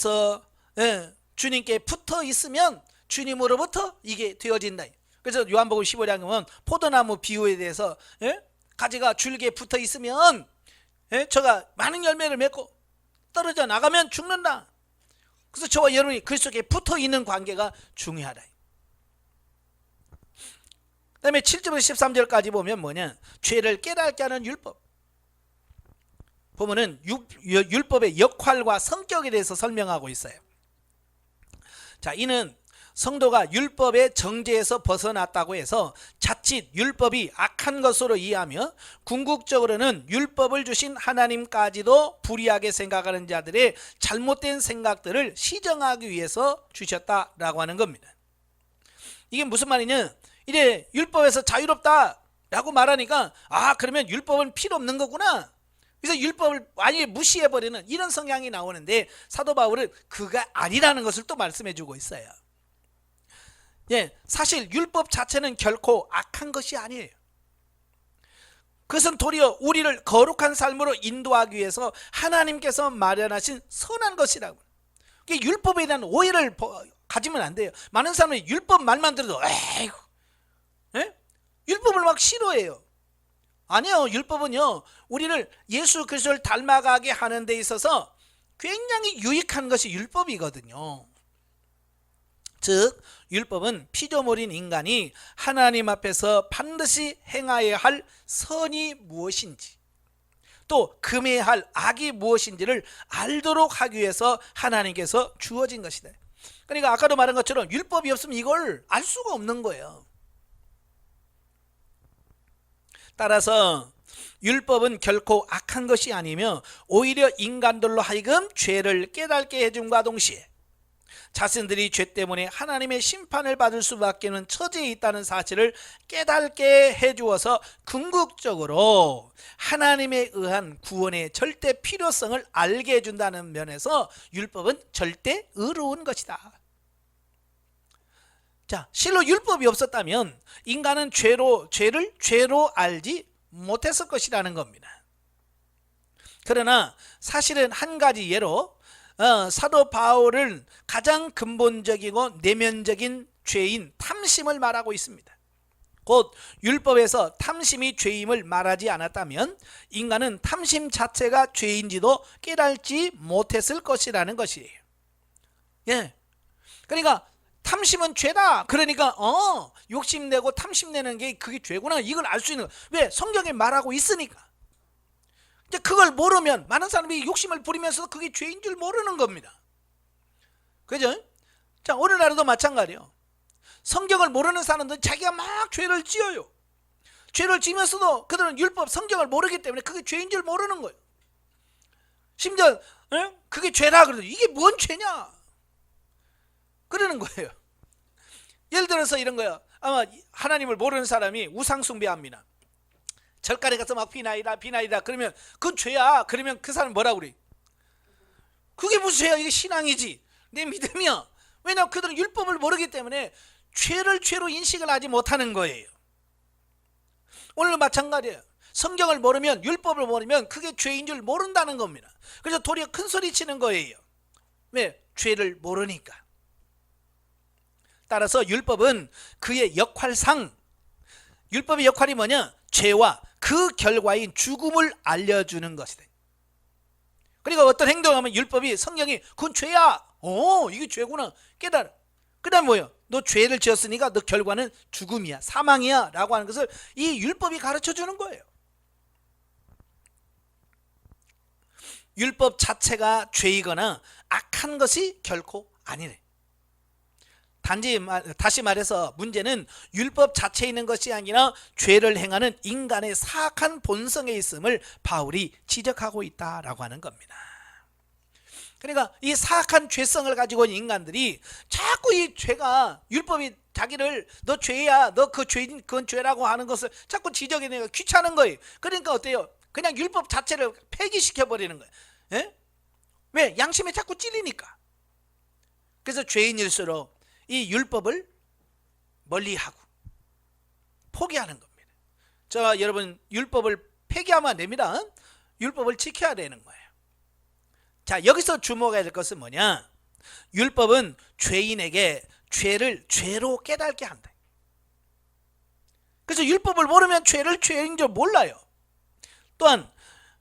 붙어 있으면 주님으로부터 이게 되어진다. 그래서 요한복음 15장에 보면 포도나무 비유에 대해서 가지가 줄기에 붙어 있으면 저가 많은 열매를 맺고 떨어져 나가면 죽는다. 그래서 저와 여러분이 그리스도께 붙어 있는 관계가 중요하다. 그 다음에 7절부터 13절까지 보면 뭐냐, 죄를 깨닫게 하는 율법. 보면은 율법의 역할과 성격에 대해서 설명하고 있어요. 자, 이는 성도가 율법의 정죄에서 벗어났다고 해서 자칫 율법이 악한 것으로 이해하며 궁극적으로는 율법을 주신 하나님까지도 불의하게 생각하는 자들의 잘못된 생각들을 시정하기 위해서 주셨다라고 하는 겁니다. 이게 무슨 말이냐, 이래 율법에서 자유롭다라고 말하니까 그러면 율법은 필요 없는 거구나. 그래서 율법을 완전히 무시해버리는 이런 성향이 나오는데, 사도 바울은 그가 아니라는 것을 또 말씀해 주고 있어요. 사실 율법 자체는 결코 악한 것이 아니에요. 그것은 도리어 우리를 거룩한 삶으로 인도하기 위해서 하나님께서 마련하신 선한 것이라고. 율법에 대한 오해를 가지면 안 돼요. 많은 사람이 율법 말만 들어도 에이구, 율법을 막 싫어해요. 아니요, 율법은요, 우리를 예수 그리스도를 닮아가게 하는 데 있어서 굉장히 유익한 것이 율법이거든요. 즉 율법은 피조물인 인간이 하나님 앞에서 반드시 행하여야 할 선이 무엇인지, 또 금해야 할 악이 무엇인지를 알도록 하기 위해서 하나님께서 주어진 것이다. 그러니까 아까도 말한 것처럼 율법이 없으면 이걸 알 수가 없는 거예요. 따라서 율법은 결코 악한 것이 아니며 오히려 인간들로 하여금 죄를 깨닫게 해줌과 동시에 자신들이 죄 때문에 하나님의 심판을 받을 수밖에 없는 처지에 있다는 사실을 깨닫게 해주어서 궁극적으로 하나님에 의한 구원의 절대 필요성을 알게 해준다는 면에서 율법은 절대 의로운 것이다. 자, 실로 율법이 없었다면 인간은 죄를 죄로 알지 못했을 것이라는 겁니다. 그러나 사실은 한 가지 예로 사도 바울은 가장 근본적이고 내면적인 죄인 탐심을 말하고 있습니다. 곧 율법에서 탐심이 죄임을 말하지 않았다면 인간은 탐심 자체가 죄인지도 깨닫지 못했을 것이라는 것이에요. 그러니까 탐심은 죄다. 그러니까 욕심내고 탐심내는 게 그게 죄구나, 이걸 알 수 있는 거야. 왜? 성경에 말하고 있으니까. 이제 그걸 모르면 많은 사람이 욕심을 부리면서 그게 죄인 줄 모르는 겁니다. 그죠? 자, 오늘날에도 마찬가지예요. 성경을 모르는 사람들은 자기가 막 죄를 지어요. 죄를 지면서도 그들은 율법 성경을 모르기 때문에 그게 죄인 줄 모르는 거예요. 심지어 그게 죄라 그러죠. 이게 뭔 죄냐 그러는 거예요. 예를 들어서 이런 거예요. 아마 하나님을 모르는 사람이 우상 숭배합니다. 절간에 가서 막 비나이다 그러면 그건 죄야. 그러면 그 사람 뭐라고 그래? 그게 무슨 죄야? 이게 신앙이지, 내 믿음이야. 왜냐하면 그들은 율법을 모르기 때문에 죄를 죄로 인식을 하지 못하는 거예요. 오늘도 마찬가지예요. 성경을 모르면, 율법을 모르면 그게 죄인 줄 모른다는 겁니다. 그래서 도리어 큰 소리 치는 거예요. 왜? 죄를 모르니까. 따라서 율법은 그의 역할상, 율법의 역할이 뭐냐? 죄와 그 결과인 죽음을 알려주는 것이다. 그러니까 어떤 행동하면 율법이, 성경이 그건 죄야, 이게 죄구나 깨달아. 그 다음 뭐예요? 너 죄를 지었으니까 너 결과는 죽음이야, 사망이야 라고 하는 것을 이 율법이 가르쳐 주는 거예요. 율법 자체가 죄이거나 악한 것이 결코 아니래. 다시 말해서 문제는 율법 자체에 있는 것이 아니라 죄를 행하는 인간의 사악한 본성에 있음을 바울이 지적하고 있다라고 하는 겁니다. 그러니까 이 사악한 죄성을 가지고 있는 인간들이 자꾸 이 죄가, 율법이 자기를 너 죄야, 너 그 죄인, 그건 죄라고 하는 것을 자꾸 지적해내니까 귀찮은 거예요. 그러니까 어때요? 그냥 율법 자체를 폐기시켜버리는 거예요. 왜? 양심에 자꾸 찔리니까. 그래서 죄인일수록 이 율법을 멀리하고 포기하는 겁니다. 자, 여러분, 율법을 폐기하면 안 됩니다. 율법을 지켜야 되는 거예요. 자, 여기서 주목해야 될 것은 뭐냐? 율법은 죄인에게 죄를 죄로 깨닫게 한다. 그래서 율법을 모르면 죄인 줄 몰라요. 또한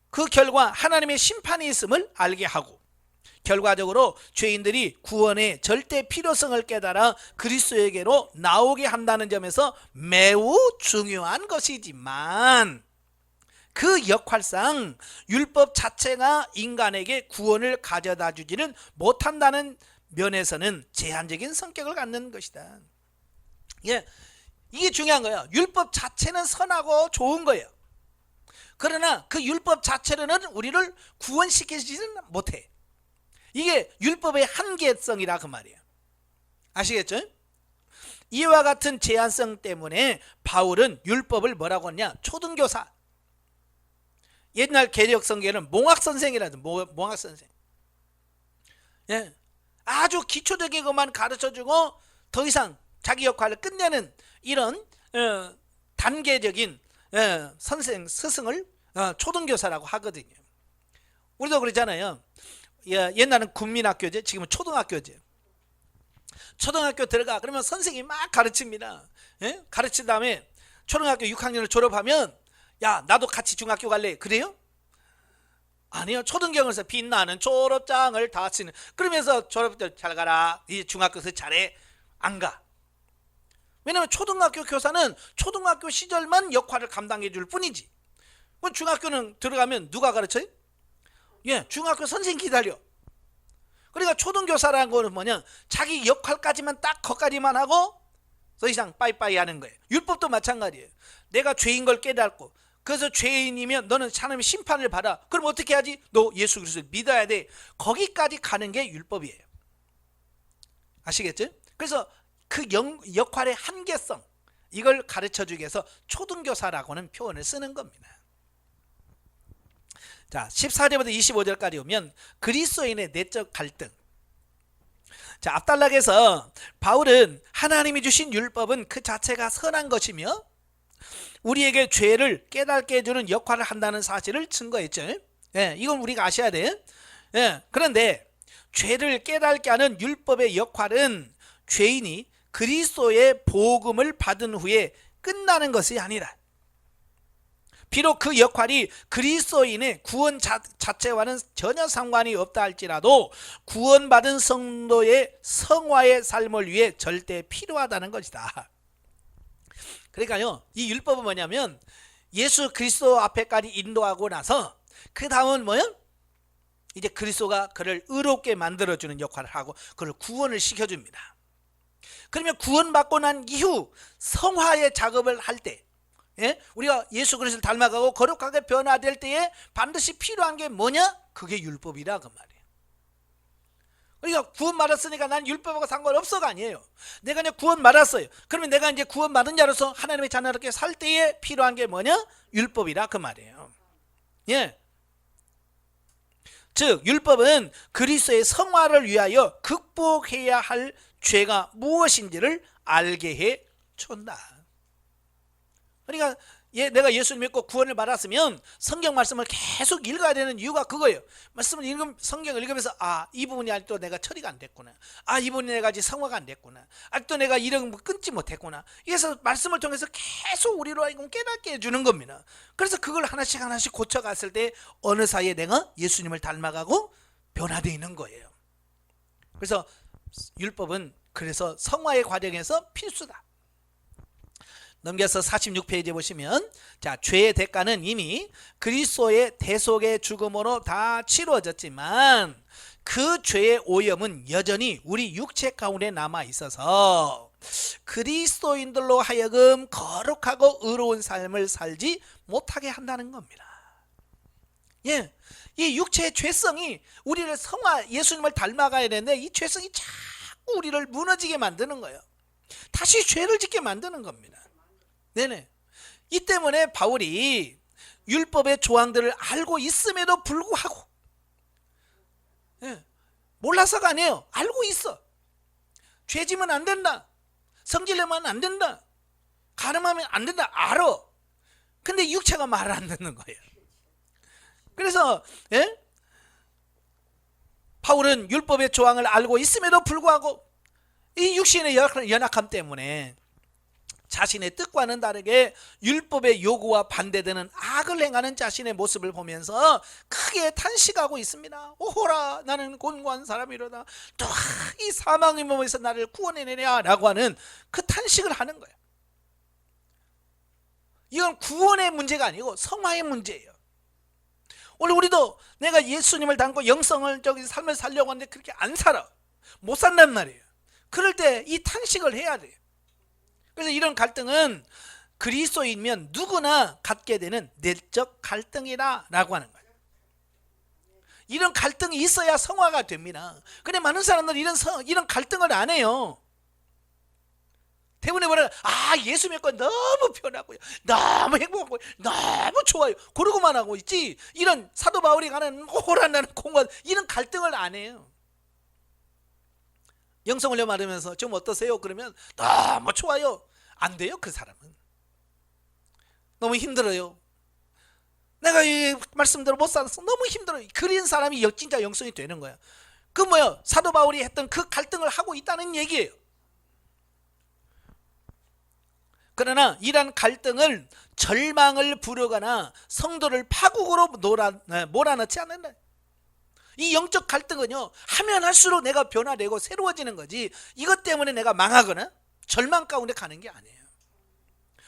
그 결과 하나님의 심판이 있음을 알게 하고, 결과적으로 죄인들이 구원의 절대 필요성을 깨달아 그리스도에게로 나오게 한다는 점에서 매우 중요한 것이지만, 그 역할상 율법 자체가 인간에게 구원을 가져다 주지는 못한다는 면에서는 제한적인 성격을 갖는 것이다. 이게 중요한 거예요. 율법 자체는 선하고 좋은 거예요. 그러나 그 율법 자체로는 우리를 구원시키지는 못해. 이게 율법의 한계성이라 그 말이에요. 아시겠죠? 이와 같은 제한성 때문에 바울은 율법을 뭐라고 하냐? 초등교사. 옛날 개역 성경에는 몽학선생이라든, 몽학선생. 아주 기초적인 것만 가르쳐주고 더 이상 자기 역할을 끝내는 이런 단계적인 선생, 스승을 초등교사라고 하거든요. 우리도 그러잖아요. 옛날은 국민학교제, 지금은 초등학교제. 초등학교 들어가 그러면 선생님이 막 가르칩니다. 가르친 다음에 초등학교 6학년을 졸업하면, 야, 나도 같이 중학교 갈래. 그래요? 아니요. 초등경에서 빛나는 졸업장을 다 치는, 그러면서 졸업들 잘 가라, 이제 중학교에서 잘해. 안 가. 왜냐면 초등학교 교사는 초등학교 시절만 역할을 감당해 줄 뿐이지. 중학교는 들어가면 누가 가르쳐요? 중학교 선생님 기다려. 그러니까 초등교사라는 거는 뭐냐, 자기 역할까지만 딱 거기까지만 하고 더 이상 빠이빠이 하는 거예요. 율법도 마찬가지예요. 내가 죄인 걸 깨닫고, 그래서 죄인이면 너는 하나님의 심판을 받아. 그럼 어떻게 하지? 너 예수 그리스도를 믿어야 돼. 거기까지 가는 게 율법이에요. 아시겠죠? 그래서 그 역할의 한계성, 이걸 가르쳐주기 위해서 초등교사라고는 표현을 쓰는 겁니다. 자, 14절부터 25절까지 오면 그리스도인의 내적 갈등. 자, 앞단락에서 바울은 하나님이 주신 율법은 그 자체가 선한 것이며 우리에게 죄를 깨닫게 해주는 역할을 한다는 사실을 증거했죠. 이건 우리가 아셔야 돼요. 그런데 죄를 깨닫게 하는 율법의 역할은 죄인이 그리스도의 복음을 받은 후에 끝나는 것이 아니라, 비록 그 역할이 그리스도인의 구원 자체와는 전혀 상관이 없다 할지라도 구원받은 성도의 성화의 삶을 위해 절대 필요하다는 것이다. 그러니까요, 이 율법은 뭐냐면 예수 그리스도 앞에까지 인도하고 나서 그 다음은 뭐야? 이제 그리스도가 그를 의롭게 만들어주는 역할을 하고 그를 구원을 시켜줍니다. 그러면 구원받고 난 이후 성화의 작업을 할 때, 우리가 예수 그리스도를 닮아가고 거룩하게 변화될 때에 반드시 필요한 게 뭐냐? 그게 율법이라 그 말이에요. 그러니까 구원 받았으니까 난 율법하고 상관없어가 아니에요. 내가 이제 구원 받았어요. 그러면 내가 이제 구원 받은 자로서 하나님의 자녀롭게 살 때에 필요한 게 뭐냐? 율법이라 그 말이에요. 즉 율법은 그리스도의 성화를 위하여 극복해야 할 죄가 무엇인지를 알게 해 준다. 그러니까 내가 예수를 믿고 구원을 받았으면 성경 말씀을 계속 읽어야 되는 이유가 그거예요. 말씀을 성경을 읽으면서, 이 부분이 아직도 내가 처리가 안 됐구나. 이 부분이 내가 아직 성화가 안 됐구나. 아직도 내가 이런 거 끊지 못했구나. 그래서 말씀을 통해서 계속 우리로 하여금 깨닫게 해주는 겁니다. 그래서 그걸 하나씩 하나씩 고쳐갔을 때 어느 사이에 내가 예수님을 닮아가고 변화되어 있는 거예요. 그래서 율법은 그래서 성화의 과정에서 필수다. 넘겨서 46페이지에 보시면, 자, 죄의 대가는 이미 그리스도의 대속의 죽음으로 다 치루어졌지만 그 죄의 오염은 여전히 우리 육체 가운데 남아 있어서 그리스도인들로 하여금 거룩하고 의로운 삶을 살지 못하게 한다는 겁니다. 이 육체의 죄성이 우리를 예수님을 닮아가야 되는데 이 죄성이 자꾸 우리를 무너지게 만드는 거예요. 다시 죄를 짓게 만드는 겁니다. 이 때문에 바울이 율법의 조항들을 알고 있음에도 불구하고, 몰라서가 아니에요. 알고 있어. 죄지면 안 된다. 성질내면 안 된다. 가늠하면 안 된다. 알아. 근데 육체가 말을 안 듣는 거예요. 그래서 바울은 율법의 조항을 알고 있음에도 불구하고 이 육신의 연약함 때문에 자신의 뜻과는 다르게 율법의 요구와 반대되는 악을 행하는 자신의 모습을 보면서 크게 탄식하고 있습니다. 오호라, 나는 곤고한 사람이로다. 또 이 사망의 몸에서 나를 구원해내랴 라고 하는 그 탄식을 하는 거예요. 이건 구원의 문제가 아니고 성화의 문제예요. 오늘 우리도 내가 예수님을 닮고 영성을 삶을 살려고 하는데 그렇게 안 살아, 못 산단 말이에요. 그럴 때 이 탄식을 해야 돼요. 그래서 이런 갈등은 그리스도인이면 누구나 갖게 되는 내적 갈등이다 라고 하는 거예요. 이런 갈등이 있어야 성화가 됩니다. 근데 많은 사람들은 이런 갈등을 안 해요. 대부분의 뭐라, 예수 믿고 너무 편하고요, 너무 행복하고요, 너무 좋아요, 그러고만 하고 있지, 이런 사도 바울이 가는 호란 나는 공간, 이런 갈등을 안 해요. 영성을 말하면서 좀 어떠세요? 그러면 너무 좋아요. 안 돼요. 그 사람은 너무 힘들어요. 내가 이 말씀대로 못 살아서 너무 힘들어요. 그런 사람이 진짜 영성이 되는 거야. 그 뭐야, 사도 바울이 했던 그 갈등을 하고 있다는 얘기예요. 그러나 이런 갈등을 절망을 부르거나 성도를 파국으로 몰아넣지 않는다. 이 영적 갈등은요, 하면 할수록 내가 변화되고 새로워지는 거지, 이것 때문에 내가 망하거나 절망 가운데 가는 게 아니에요.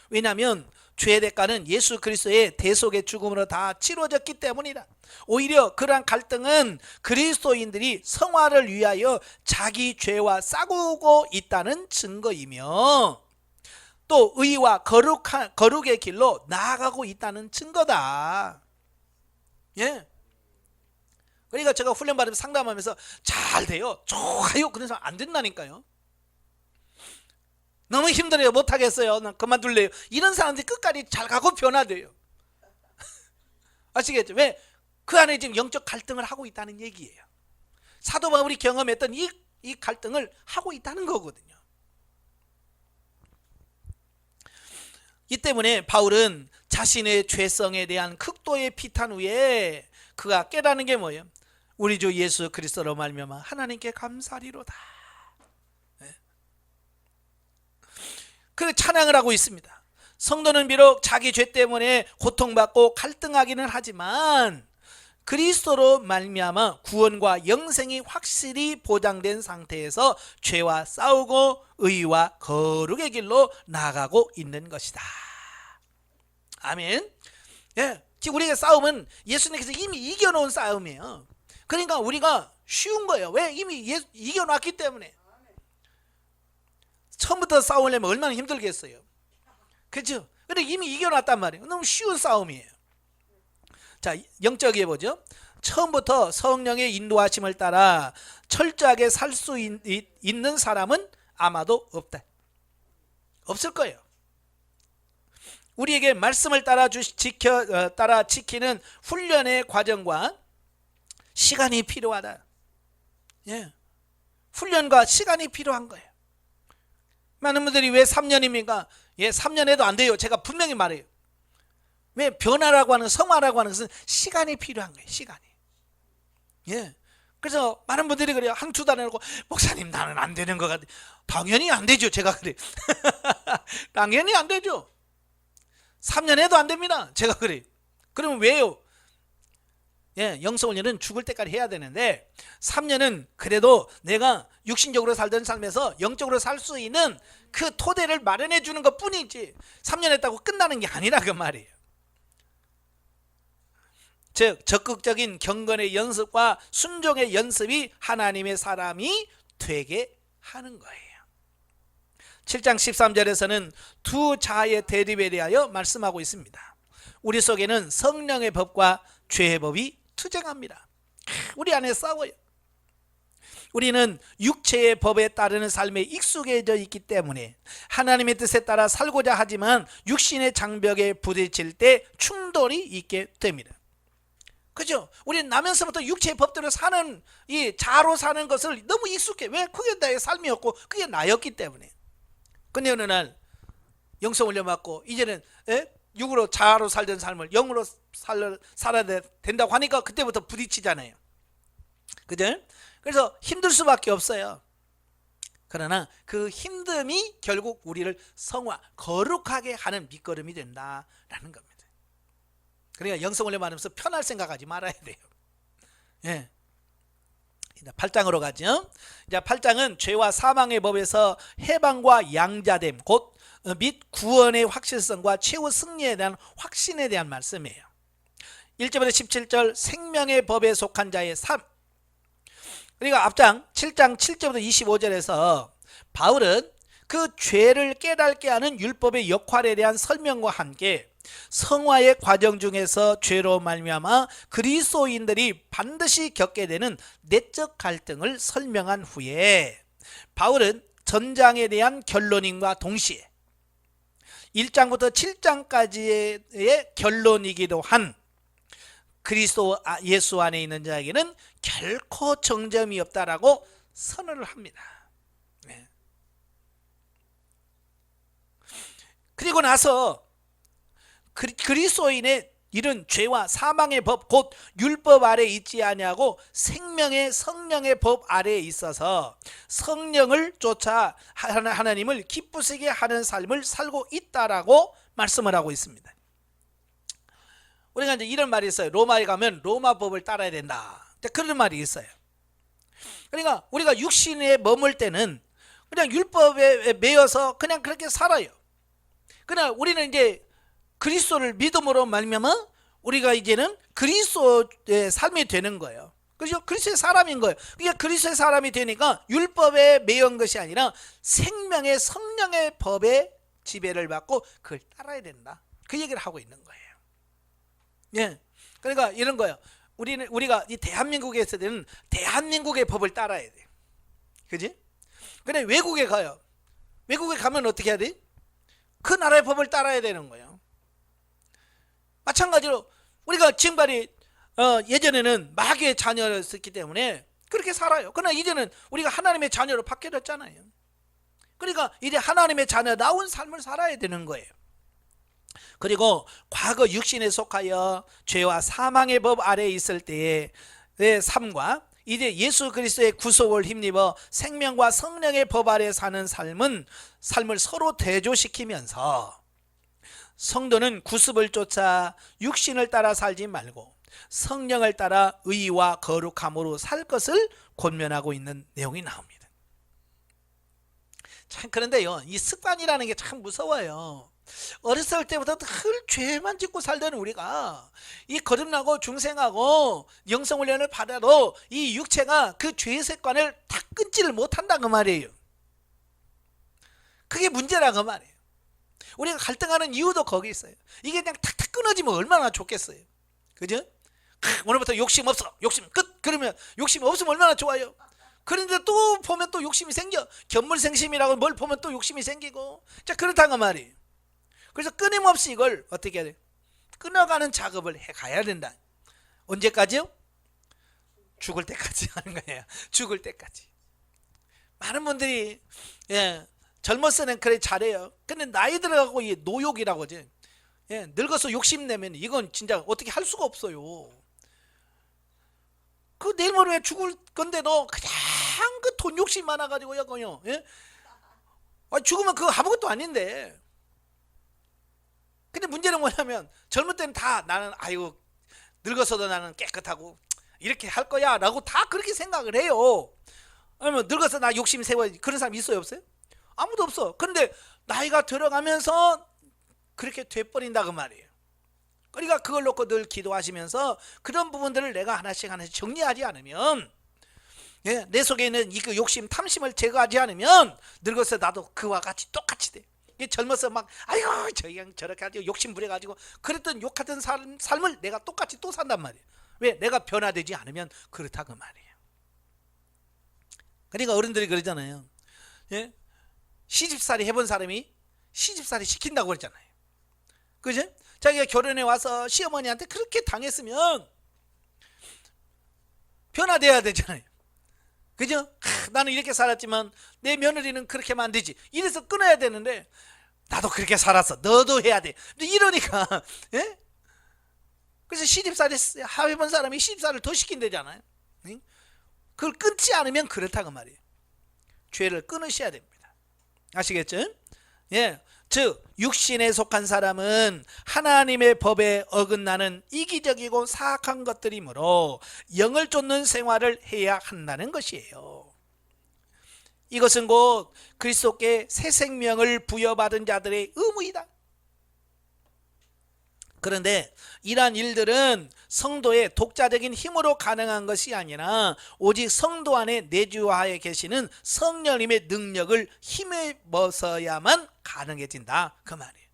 왜냐하면 죄의 대가는 예수 그리스도의 대속의 죽음으로 다 치러졌기 때문이다. 오히려 그러한 갈등은 그리스도인들이 성화를 위하여 자기 죄와 싸우고 있다는 증거이며, 또 의와 거룩의 길로 나아가고 있다는 증거다. 예. 그러니까 제가 훈련 받으면 상담하면서 잘 돼요, 좋아요, 그런 사람 안 된다니까요. 너무 힘들어요, 못하겠어요, 난 그만둘래요, 이런 사람들이 끝까지 잘 가고 변화돼요. 아시겠죠? 왜? 그 안에 지금 영적 갈등을 하고 있다는 얘기예요. 사도 바울이 경험했던 이 갈등을 하고 있다는 거거든요. 이 때문에 바울은 자신의 죄성에 대한 극도의 비탄 후에 그가 깨닫는 게 뭐예요? 우리 주 예수 그리스도로 말미암아 하나님께 감사리로다. 그 찬양을 하고 있습니다. 성도는 비록 자기 죄 때문에 고통받고 갈등하기는 하지만 그리스도로 말미암아 구원과 영생이 확실히 보장된 상태에서 죄와 싸우고 의와 거룩의 길로 나아가고 있는 것이다. 아멘. 예, 지금 우리가 싸움은 예수님께서 이미 이겨놓은 싸움이에요. 그러니까 우리가 쉬운 거예요. 왜? 이미 이겨놨기 때문에. 처음부터 싸우려면 얼마나 힘들겠어요. 그렇죠? 근데 이미 이겨놨단 말이에요. 너무 쉬운 싸움이에요. 자, 영적이게 보죠. 처음부터 성령의 인도하심을 따라 철저하게 살 수 있는 사람은 아마도 없다. 없을 거예요. 우리에게 말씀을 따라 지키는 훈련의 과정과 시간이 필요하다. 예, 훈련과 시간이 필요한 거예요. 많은 분들이 왜 3년입니까? 예, 3년 해도 안 돼요. 제가 분명히 말해요. 왜? 변화라고 하는, 성화라고 하는 것은 시간이 필요한 거예요. 시간이. 예. 그래서 많은 분들이 그래요. 한 두 달 해놓고 목사님 나는 안 되는 것 같아요. 당연히 안 되죠. 제가 그래요. 당연히 안 되죠. 3년 해도 안 됩니다. 제가 그래요. 그러면 왜요? 예, 영성훈련은 죽을 때까지 해야 되는데 3년은 그래도 내가 육신적으로 살던 삶에서 영적으로 살 수 있는 그 토대를 마련해 주는 것 뿐이지 3년 했다고 끝나는 게 아니라 그 말이에요. 즉 적극적인 경건의 연습과 순종의 연습이 하나님의 사람이 되게 하는 거예요. 7장 13절에서는 두 자아의 대립에 대하여 말씀하고 있습니다. 우리 속에는 성령의 법과 죄의 법이 투쟁합니다. 우리 안에 싸워요. 우리는 육체의 법에 따르는 삶에 익숙해져 있기 때문에 하나님의 뜻에 따라 살고자 하지만 육신의 장벽에 부딪힐 때 충돌이 있게 됩니다. 그죠? 우리는 나면서부터 육체의 법대로 사는, 이 자로 사는 것을 너무 익숙해. 왜? 그게 나의 삶이었고 그게 나였기 때문에. 근데 어느 날 영성훈련 받고 이제는 육으로 자아로 살던 삶을 영으로 살아야 된다고 하니까 그때부터 부딪히잖아요. 그죠? 그래서 힘들 수밖에 없어요. 그러나 그 힘듦이 결국 우리를 성화, 거룩하게 하는 밑거름이 된다라는 겁니다. 그러니까 영성훈련 받으면서 편할 생각하지 말아야 돼요. 예. 8장으로 가죠. 이제 8장은 죄와 사망의 법에서 해방과 양자됨, 곧 및 구원의 확실성과 최후 승리에 대한 확신에 대한 말씀이에요. 1절부터 17절 생명의 법에 속한 자의 삶. 그러니까 앞장 7장 7절부터 25절에서 바울은 그 죄를 깨닫게 하는 율법의 역할에 대한 설명과 함께 성화의 과정 중에서 죄로 말미암아 그리스도인들이 반드시 겪게 되는 내적 갈등을 설명한 후에 바울은 전장에 대한 결론임과 동시에 1장부터 7장까지의 결론이기도 한 그리스도 예수 안에 있는 자에게는 결코 정점이 없다라고 선언을 합니다. 그리고 나서 그리스도인의 이런 죄와 사망의 법, 곧 율법 아래 있지 아니하고 생명의 성령의 법 아래에 있어서 성령을 쫓아 하나님을 기쁘시게 하는 삶을 살고 있다라고 말씀을 하고 있습니다. 우리가 이제 이런 말이 있어요. 로마에 가면 로마 법을 따라야 된다. 그런 말이 있어요. 그러니까 우리가 육신에 머물 때는 그냥 율법에 매여서 그냥 그렇게 살아요. 그러나 우리는 이제 그리스도를 믿음으로 말미암아 우리가 이제는 그리스도의 삶이 되는 거예요. 그렇죠? 그리스도의 사람인 거예요. 그러니까 그리스도의 사람이 되니까 율법에 매여온 것이 아니라 생명의 성령의 법에 지배를 받고 그걸 따라야 된다. 그 얘기를 하고 있는 거예요. 예. 그러니까 이런 거예요. 우리가 이 대한민국에 있을 때는 대한민국의 법을 따라야 돼. 그지? 근데 외국에 가요. 외국에 가면 어떻게 해야 돼? 그 나라의 법을 따라야 되는 거예요. 마찬가지로 우리가 지금까지 예전에는 마귀의 자녀였기 때문에 그렇게 살아요. 그러나 이제는 우리가 하나님의 자녀로 바뀌어졌잖아요. 그러니까 이제 하나님의 자녀다운 삶을 살아야 되는 거예요. 그리고 과거 육신에 속하여 죄와 사망의 법 아래에 있을 때의 삶과 이제 예수 그리스도의 구속을 힘입어 생명과 성령의 법 아래 사는 삶을 서로 대조시키면서 성도는 구습을 쫓아 육신을 따라 살지 말고 성령을 따라 의와 거룩함으로 살 것을 권면하고 있는 내용이 나옵니다. 참 그런데요, 이 습관이라는 게 참 무서워요. 어렸을 때부터 늘 죄만 짓고 살던 우리가 이 거듭나고 중생하고 영성훈련을 받아도 이 육체가 그 죄의 습관을 다 끊지를 못한다 그 말이에요. 그게 문제라 그 말이에요. 우리가 갈등하는 이유도 거기 있어요. 이게 그냥 탁탁 끊어지면 얼마나 좋겠어요. 그죠? 오늘부터 욕심 없어, 욕심 끝. 그러면 욕심 없으면 얼마나 좋아요. 그런데 또 보면 또 욕심이 생겨. 견물생심이라고 뭘 보면 또 욕심이 생기고. 자, 그렇다는 말이에요. 그래서 끊임없이 이걸 어떻게 해야 돼요? 끊어가는 작업을 해가야 된다. 언제까지요? 죽을 때까지 하는 거예요. 죽을 때까지. 많은 분들이 젊었을 때는 그래 잘해요. 근데 나이 들어가고 이 노욕이라고 하지. 늙어서 욕심내면 이건 진짜 어떻게 할 수가 없어요. 그 내일 모레 죽을 건데도 그냥 그 돈 욕심 많아가지고요. 죽으면 그거 아무것도 아닌데. 근데 문제는 뭐냐면 젊을 때는 다 나는 아이고 늙어서도 나는 깨끗하고 이렇게 할 거야 라고 다 그렇게 생각을 해요. 아니면 늙어서 나 욕심 세워야지. 그런 사람 있어요 없어요? 아무도 없어. 그런데 나이가 들어가면서 그렇게 돼버린다 그 말이에요. 그러니까 그걸 놓고 늘 기도하시면서 그런 부분들을 내가 하나씩 정리하지 않으면, 내 속에 있는 이 그 욕심 탐심을 제거하지 않으면 늙어서 나도 그와 같이 똑같이 돼. 젊어서 막 아이고 저기 저렇게 하지 욕심 부려가지고 그랬던 욕하던 삶을 내가 똑같이 또 산단 말이에요. 왜? 내가 변화되지 않으면 그렇다 그 말이에요. 그러니까 어른들이 그러잖아요. 시집살이 해본 사람이 시집살이 시킨다고 그랬잖아요. 그죠? 자기가 결혼해 와서 시어머니한테 그렇게 당했으면 변화돼야 되잖아요. 그죠? 나는 이렇게 살았지만 내 며느리는 그렇게 하면 안 되지. 이래서 끊어야 되는데 나도 그렇게 살았어. 너도 해야 돼. 이러니까 그래서 시집살이 해본 사람이 시집살을 더 시킨대잖아요. 그걸 끊지 않으면 그렇다고 말이에요. 죄를 끊으셔야 됩니다. 아시겠죠? 예, 즉 육신에 속한 사람은 하나님의 법에 어긋나는 이기적이고 사악한 것들이므로 영을 쫓는 생활을 해야 한다는 것이에요. 이것은 곧 그리스도께 새 생명을 부여받은 자들의 의무이다. 그런데 이러한 일들은 성도의 독자적인 힘으로 가능한 것이 아니라 오직 성도 안에 내주하에 계시는 성령님의 능력을 힘입어서야만 가능해진다, 그 말이에요.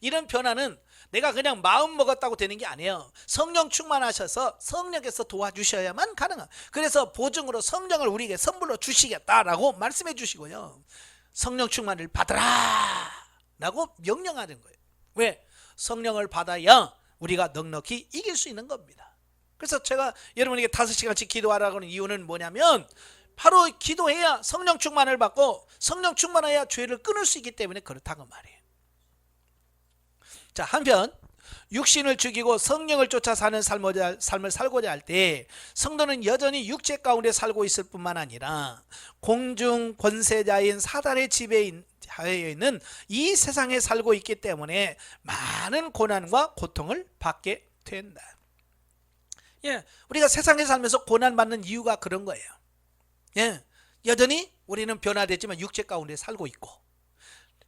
이런 변화는 내가 그냥 마음 먹었다고 되는 게 아니에요. 성령 충만하셔서 성령께서 도와주셔야만 가능한. 그래서 보증으로 성령을 우리에게 선물로 주시겠다라고 말씀해 주시고요, 성령 충만을 받으라 라고 명령하는 거예요. 왜? 성령을 받아야 우리가 넉넉히 이길 수 있는 겁니다. 그래서 제가 여러분에게 5시간씩 기도하라고 하는 이유는 뭐냐면, 바로 기도해야 성령 충만을 받고 성령 충만해야 죄를 끊을 수 있기 때문에 그렇다고 말이에요. 자, 한편 육신을 죽이고 성령을 쫓아 사는 삶을 살고자 할 때 성도는 여전히 육체 가운데 살고 있을 뿐만 아니라 공중 권세자인 사단의 지배에 있는 이 세상에 살고 있기 때문에 많은 고난과 고통을 받게 된다. 예, 우리가 세상에 살면서 고난받는 이유가 그런 거예요. 예, 여전히 우리는 변화됐지만 육체 가운데 살고 있고,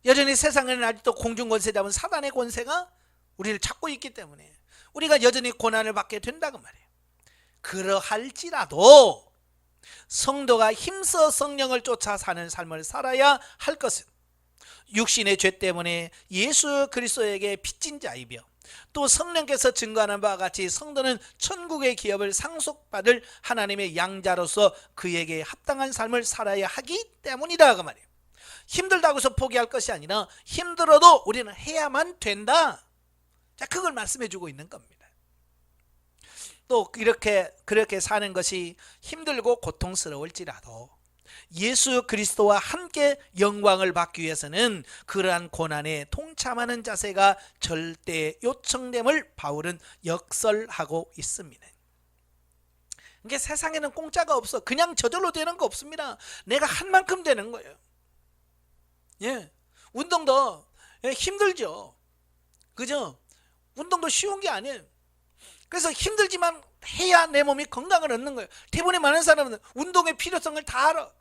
여전히 세상에는 아직도 공중 권세자인 사단의 권세가 우리를 잡고 있기 때문에 우리가 여전히 고난을 받게 된다고 말이에요. 그러할지라도 성도가 힘써 성령을 쫓아 사는 삶을 살아야 할 것은 육신의 죄 때문에 예수 그리스도에게 빚진 자이며, 또 성령께서 증거하는 바와 같이 성도는 천국의 기업을 상속받을 하나님의 양자로서 그에게 합당한 삶을 살아야 하기 때문이다, 그 말이에요. 힘들다고 해서 포기할 것이 아니라 힘들어도 우리는 해야만 된다. 자, 그걸 말씀해 주고 있는 겁니다. 또 그렇게 사는 것이 힘들고 고통스러울지라도 예수 그리스도와 함께 영광을 받기 위해서는 그러한 고난에 동참하는 자세가 절대 요청됨을 바울은 역설하고 있습니다. 이게 세상에는 공짜가 없어. 그냥 저절로 되는 거 없습니다. 내가 한 만큼 되는 거예요. 예, 운동도 힘들죠. 그죠? 운동도 쉬운 게 아니에요. 그래서 힘들지만 해야 내 몸이 건강을 얻는 거예요. 대부분의 많은 사람은 운동의 필요성을 다 알아.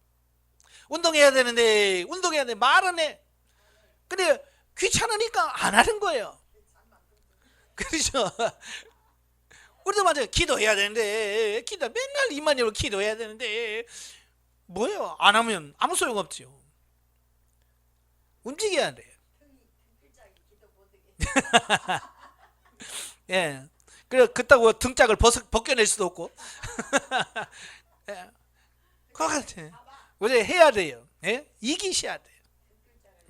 운동해야 되는데 말은 해. 근데 귀찮으니까 안 하는 거예요. 그렇죠? 우리도 맞아요. 기도해야 되는데 맨날 이만희로 기도해야 되는데 뭐예요? 안 하면 아무 소용없지요. 움직여야 돼요. 예. 그렇다고 등짝을 벗겨낼 수도 없고. 예. 그거 같아. 우리 해야 돼요. 예? 이기셔야 돼요.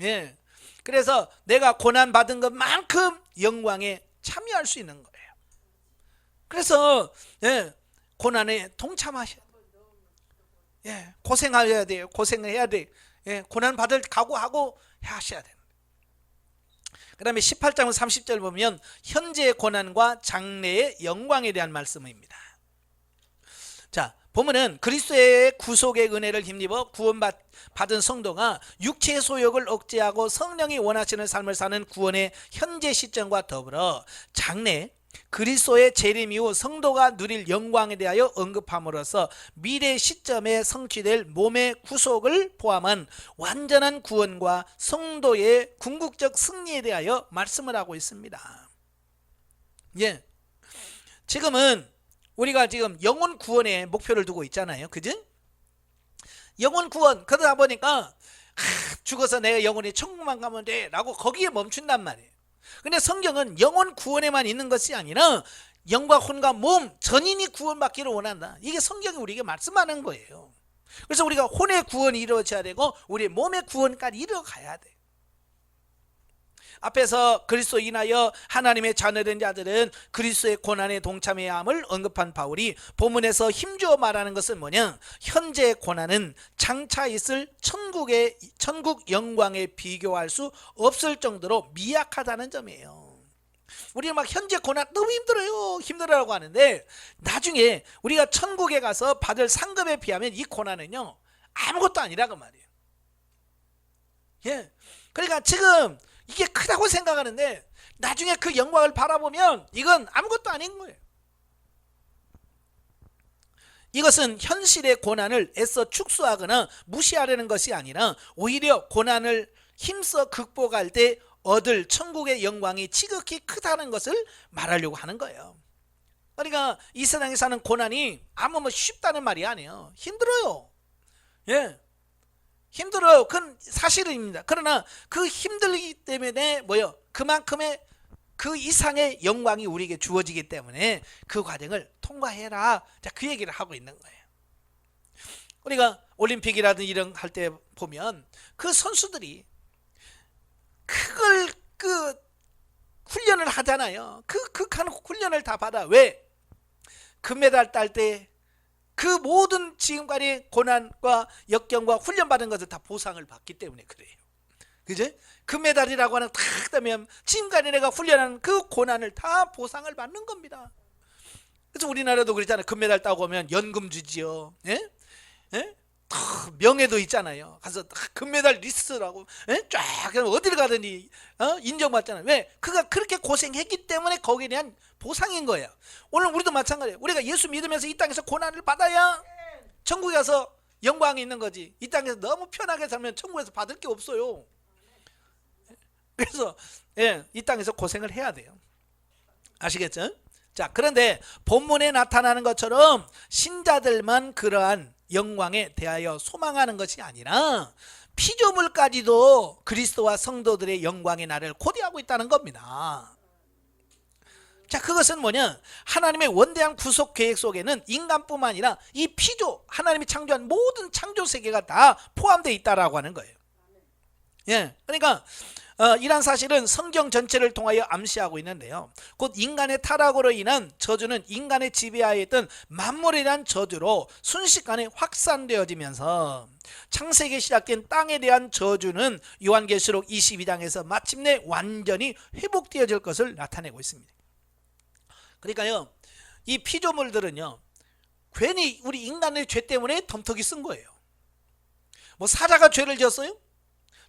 예. 그래서 내가 고난 받은 것만큼 영광에 참여할 수 있는 거예요. 그래서 예, 고난에 동참하셔야 돼요. 예, 고생하셔야 돼요. 고생을 해야 돼요. 예, 고난 받을 각오하고 하셔야 돼요. 그 다음에 18장 30절 보면 현재의 고난과 장래의 영광에 대한 말씀입니다. 자, 보면은 그리스도의 구속의 은혜를 힘입어 구원받은 성도가 육체의 소욕을 억제하고 성령이 원하시는 삶을 사는 구원의 현재 시점과 더불어 장래 그리스도의 재림 이후 성도가 누릴 영광에 대하여 언급함으로써 미래 시점에 성취될 몸의 구속을 포함한 완전한 구원과 성도의 궁극적 승리에 대하여 말씀을 하고 있습니다. 예, 지금은 우리가 지금 영혼 구원에 목표를 두고 있잖아요. 그죠? 영혼 구원, 그러다 보니까 죽어서 내가 영혼이 천국만 가면 돼 라고 거기에 멈춘단 말이에요. 근데 성경은 영혼 구원에만 있는 것이 아니라 영과 혼과 몸 전인이 구원받기를 원한다. 이게 성경이 우리에게 말씀하는 거예요. 그래서 우리가 혼의 구원이 이루어져야 되고 우리의 몸의 구원까지 이루어가야 돼. 앞에서 그리스도 인하여 하나님의 자녀된 자들은 그리스도의 고난에 동참해야 함을 언급한 바울이 본문에서 힘주어 말하는 것은 뭐냐? 현재의 고난은 장차 있을 천국 영광에 비교할 수 없을 정도로 미약하다는 점이에요. 우리는 막 현재 고난 너무 힘들어라고 하는데 나중에 우리가 천국에 가서 받을 상급에 비하면 이 고난은요 아무것도 아니라고 말이에요. 예. 그러니까 지금 이게 크다고 생각하는데 나중에 그 영광을 바라보면 이건 아무것도 아닌 거예요. 이것은 현실의 고난을 애써 축소하거나 무시하려는 것이 아니라 오히려 고난을 힘써 극복할 때 얻을 천국의 영광이 지극히 크다는 것을 말하려고 하는 거예요. 그러니까 이 세상에 사는 고난이 아무 뭐 쉽다는 말이 아니에요. 힘들어요. 예, 힘들어요. 그건 사실입니다. 그러나 그 힘들기 때문에 뭐요? 그만큼의 그 이상의 영광이 우리에게 주어지기 때문에 그 과정을 통과해라. 자, 그 얘기를 하고 있는 거예요. 우리가 올림픽이라든 이런 할 때 보면 그 선수들이 그걸 그 훈련을 하잖아요. 그 극한 훈련을 다 받아. 왜? 금메달 딸 때 그 모든 지금까지 고난과 역경과 훈련받은 것을 다 보상을 받기 때문에 그래요. 그죠? 금메달이라고 하는 딱 되면 지금까지 내가 훈련한 그 고난을 다 보상을 받는 겁니다. 그래서 우리나라도 그렇잖아요. 금메달 따고 오면 연금 주지요. 예? 예? 명예도 있잖아요. 가서 금메달 리스트라고, 예? 쫙 어디를 가든지 인정받잖아요. 왜? 그가 그렇게 고생했기 때문에 거기에 대한 보상인 거예요. 오늘 우리도 마찬가지예요. 우리가 예수 믿으면서 이 땅에서 고난을 받아야 천국에 가서 영광이 있는 거지. 이 땅에서 너무 편하게 살면 천국에서 받을 게 없어요. 그래서 예, 이 땅에서 고생을 해야 돼요. 아시겠죠? 자, 그런데 본문에 나타나는 것처럼 신자들만 그러한 영광에 대하여 소망하는 것이 아니라 피조물까지도 그리스도와 성도들의 영광의 날을 고대하고 있다는 겁니다. 자, 그것은 뭐냐? 하나님의 원대한 구속 계획 속에는 인간뿐만 아니라 이 피조, 하나님이 창조한 모든 창조 세계가 다 포함되어 있다라고 하는 거예요. 예, 그러니까 이란 사실은 성경 전체를 통하여 암시하고 있는데요. 곧 인간의 타락으로 인한 저주는 인간의 지배하에 있던 만물에 대한 저주로 순식간에 확산되어지면서 창세기에 시작된 땅에 대한 저주는 요한계시록 22장에서 마침내 완전히 회복되어질 것을 나타내고 있습니다. 그러니까요, 이 피조물들은요, 괜히 우리 인간의 죄 때문에 덤터기 쓴 거예요. 뭐 사자가 죄를 지었어요?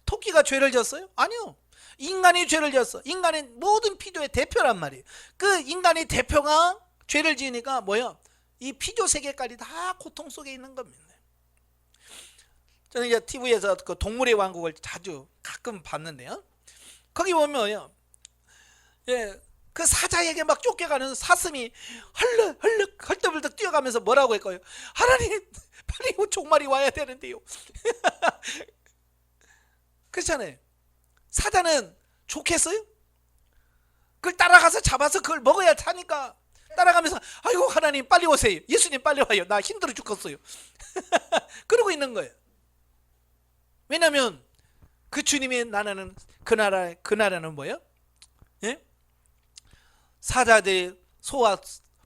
토끼가 죄를 지었어요? 아니요. 인간이 죄를 지었어. 인간의 모든 피조의 대표란 말이에요. 그 인간의 대표가 죄를 지으니까 뭐예요? 이 피조 세계까지 다 고통 속에 있는 겁니다. 저는 이제 TV에서 그 동물의 왕국을 자주 가끔 봤는데요. 거기 보면요, 예, 그 사자에게 막 쫓겨가는 사슴이 헐렁헐렁 헐떡헐떡 뛰어가면서 뭐라고 할까요? 하나님, 빨리 종말이 와야 되는데요. 그렇잖아요. 사자는 좋겠어요? 그걸 따라가서 잡아서 그걸 먹어야 타니까 따라가면서 아이고 하나님 빨리 오세요. 예수님 빨리 와요. 나 힘들어 죽겠어요. 그러고 있는 거예요. 왜냐하면 그 주님이 나라는 그 나라는 뭐예요? 예? 사자들이 소와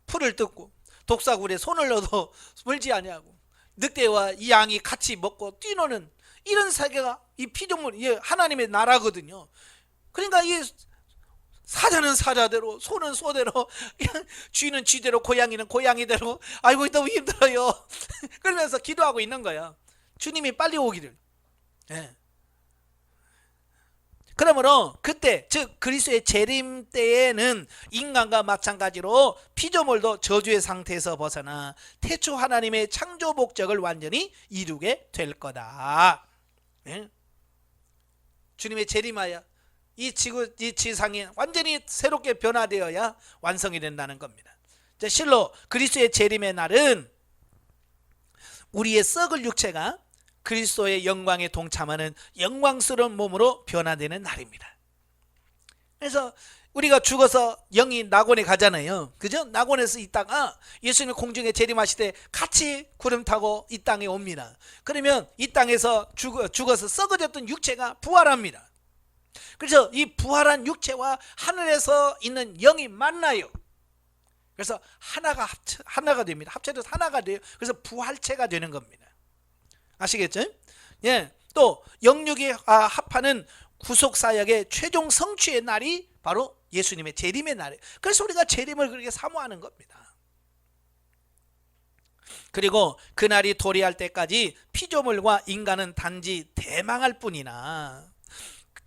풀을 뜯고 독사굴에 손을 넣어도 물지 아니하고 늑대와 이 양이 같이 먹고 뛰노는 이런 세계가 이 피조물, 하나님의 나라거든요. 그러니까 이 사자는 사자대로, 소는 소대로, 쥐는 쥐대로, 고양이는 고양이대로, 아이고 너무 힘들어요. 그러면서 기도하고 있는 거야. 주님이 빨리 오기를. 예. 그러므로 그때, 즉 그리스도의 재림 때에는 인간과 마찬가지로 피조물도 저주의 상태에서 벗어나 태초 하나님의 창조 목적을 완전히 이루게 될 거다. 예? 주님의 재림하여 이 지상이 완전히 새롭게 변화되어야 완성이 된다는 겁니다. 자, 실로 그리스도의 재림의 날은 우리의 썩을 육체가 그리스도의 영광에 동참하는 영광스러운 몸으로 변화되는 날입니다. 그래서 우리가 죽어서 영이 낙원에 가잖아요. 그죠? 낙원에서 있다가 예수님 공중에 재림하실 때 같이 구름 타고 이 땅에 옵니다. 그러면 이 땅에서 죽어서 썩어졌던 육체가 부활합니다. 그래서 이 부활한 육체와 하늘에서 있는 영이 만나요. 그래서 하나가 됩니다. 합쳐져서 하나가 돼요. 그래서 부활체가 되는 겁니다. 아시겠죠? 예. 또 영육이 합하는 구속사역의 최종 성취의 날이 바로 예수님의 재림의 날이에요. 그래서 우리가 재림을 그렇게 사모하는 겁니다. 그리고 그날이 도래할 때까지 피조물과 인간은 단지 대망할 뿐이나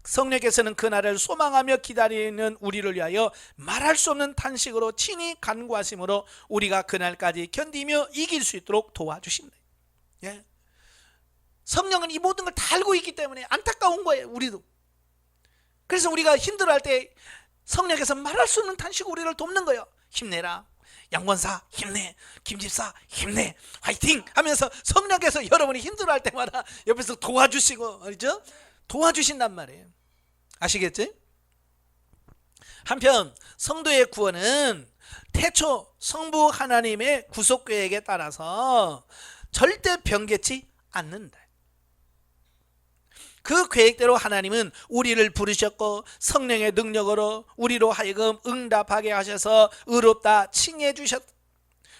성령께서는 그날을 소망하며 기다리는 우리를 위하여 말할 수 없는 탄식으로 친히 간구하심으로 우리가 그날까지 견디며 이길 수 있도록 도와주십니다. 예. 성령은 이 모든 걸 다 알고 있기 때문에 안타까운 거예요. 우리도. 그래서 우리가 힘들어할 때 성령께서 말할 수 없는 탄식으로 우리를 돕는 거예요. 힘내라, 양권사 힘내, 김집사 힘내, 화이팅 하면서 성령께서 여러분이 힘들어할 때마다 옆에서 도와주시고, 알죠? 도와주신단 말이에요. 아시겠지? 한편 성도의 구원은 태초 성부 하나님의 구속 계획에 따라서 절대 변개치 않는다. 그 계획대로 하나님은 우리를 부르셨고 성령의 능력으로 우리로 하여금 응답하게 하셔서 의롭다 칭해 주셨다.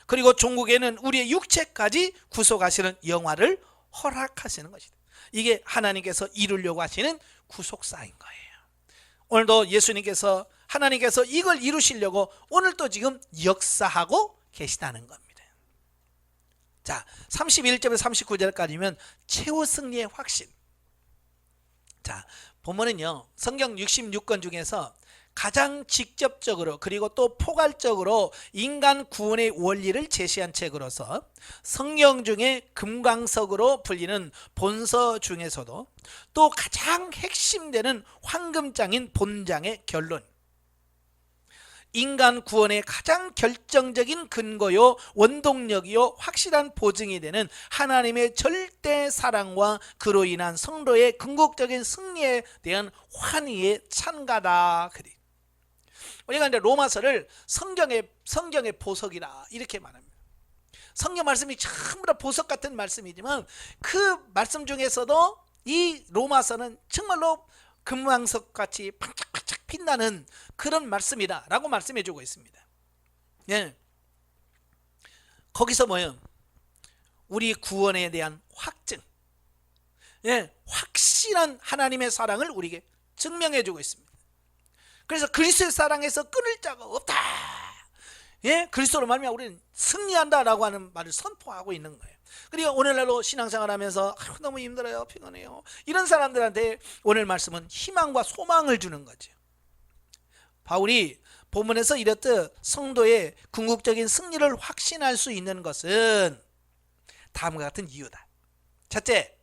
그리고 종국에는 우리의 육체까지 구속하시는 영화를 허락하시는 것이다. 이게 하나님께서 이루려고 하시는 구속사인 거예요. 오늘도 예수님께서, 하나님께서 이걸 이루시려고 오늘도 지금 역사하고 계시다는 겁니다. 자, 31절에서 39절까지면 최후 승리의 확신. 자, 보면은요, 성경 66권 중에서 가장 직접적으로 그리고 또 포괄적으로 인간 구원의 원리를 제시한 책으로서 성경 중에 금강석으로 불리는 본서 중에서도 또 가장 핵심되는 황금장인 본장의 결론, 인간 구원의 가장 결정적인 근거요, 원동력이요, 확실한 보증이 되는 하나님의 절대 사랑과 그로 인한 성도의 궁극적인 승리에 대한 환희의 찬가다. 우리가 이제 로마서를 성경의 보석이라 이렇게 말합니다. 성경 말씀이 전부 다 보석 같은 말씀이지만 그 말씀 중에서도 이 로마서는 정말로 금왕석같이 반짝반짝 빛나는 그런 말씀이다 라고 말씀해 주고 있습니다. 예. 거기서 뭐예요? 우리 구원에 대한 확증, 예, 확실한 하나님의 사랑을 우리에게 증명해 주고 있습니다. 그래서 그리스도의 사랑에서 끊을 자가 없다. 예, 그리스도로 말미암아 우리는 승리한다라고 하는 말을 선포하고 있는 거예요. 그리고 오늘날로 신앙생활하면서 너무 힘들어요, 피곤해요, 이런 사람들한테 오늘 말씀은 희망과 소망을 주는 거죠. 바울이 본문에서 이렇듯 성도의 궁극적인 승리를 확신할 수 있는 것은 다음과 같은 이유다. 첫째,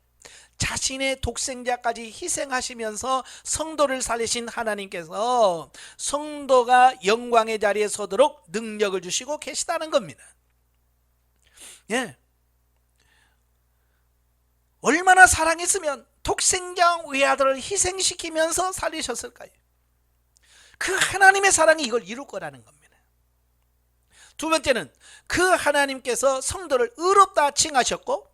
자신의 독생자까지 희생하시면서 성도를 살리신 하나님께서 성도가 영광의 자리에 서도록 능력을 주시고 계시다는 겁니다. 예. 얼마나 사랑했으면 독생자 외아들을 희생시키면서 살리셨을까요? 그 하나님의 사랑이 이걸 이룰 거라는 겁니다. 두 번째는 그 하나님께서 성도를 의롭다 칭하셨고,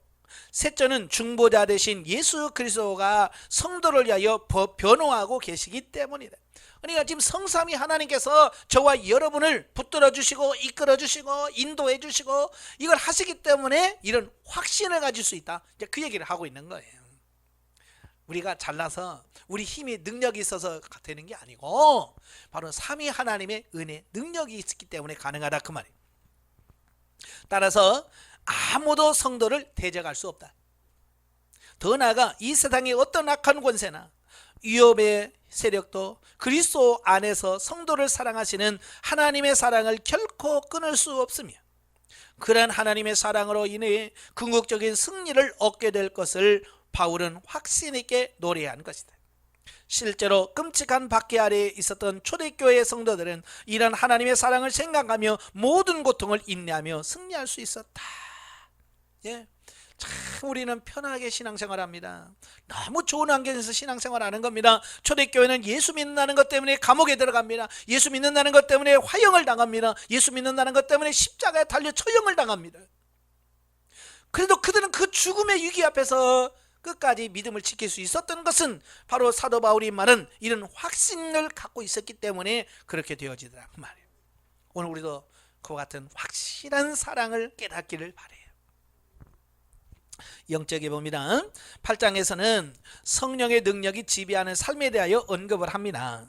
셋째는 중보자 되신 예수 그리스도가 성도를 위하여 변호하고 계시기 때문이다. 그러니까 지금 성삼위 하나님께서 저와 여러분을 붙들어 주시고 이끌어 주시고 인도해 주시고 이걸 하시기 때문에 이런 확신을 가질 수 있다. 이제 그 얘기를 하고 있는 거예요. 우리가 잘나서 우리 힘이 능력이 있어서 되는 게 아니고 바로 삼위 하나님의 은혜, 능력이 있기 때문에 가능하다 그 말이에요. 따라서 아무도 성도를 대적할 수 없다. 더 나아가 이 세상의 어떤 악한 권세나 위협의 세력도 그리스도 안에서 성도를 사랑하시는 하나님의 사랑을 결코 끊을 수 없으며, 그러한 하나님의 사랑으로 인해 궁극적인 승리를 얻게 될 것을 바울은 확신 있게 노래한 것이다. 실제로 끔찍한 박해 아래에 있었던 초대교회의 성도들은 이런 하나님의 사랑을 생각하며 모든 고통을 인내하며 승리할 수 있었다. 예, 참 우리는 편하게 신앙생활합니다. 너무 좋은 환경에서 신앙생활하는 겁니다. 초대교회는 예수 믿는다는 것 때문에 감옥에 들어갑니다. 예수 믿는다는 것 때문에 화형을 당합니다. 예수 믿는다는 것 때문에 십자가에 달려 처형을 당합니다. 그래도 그들은 그 죽음의 위기 앞에서 끝까지 믿음을 지킬 수 있었던 것은 바로 사도 바울이 말한 이런 확신을 갖고 있었기 때문에 그렇게 되어지더라 그 말이에요. 오늘 우리도 그와 같은 확실한 사랑을 깨닫기를 바래요. 영적에 봅니다. 8장에서는 성령의 능력이 지배하는 삶에 대하여 언급을 합니다.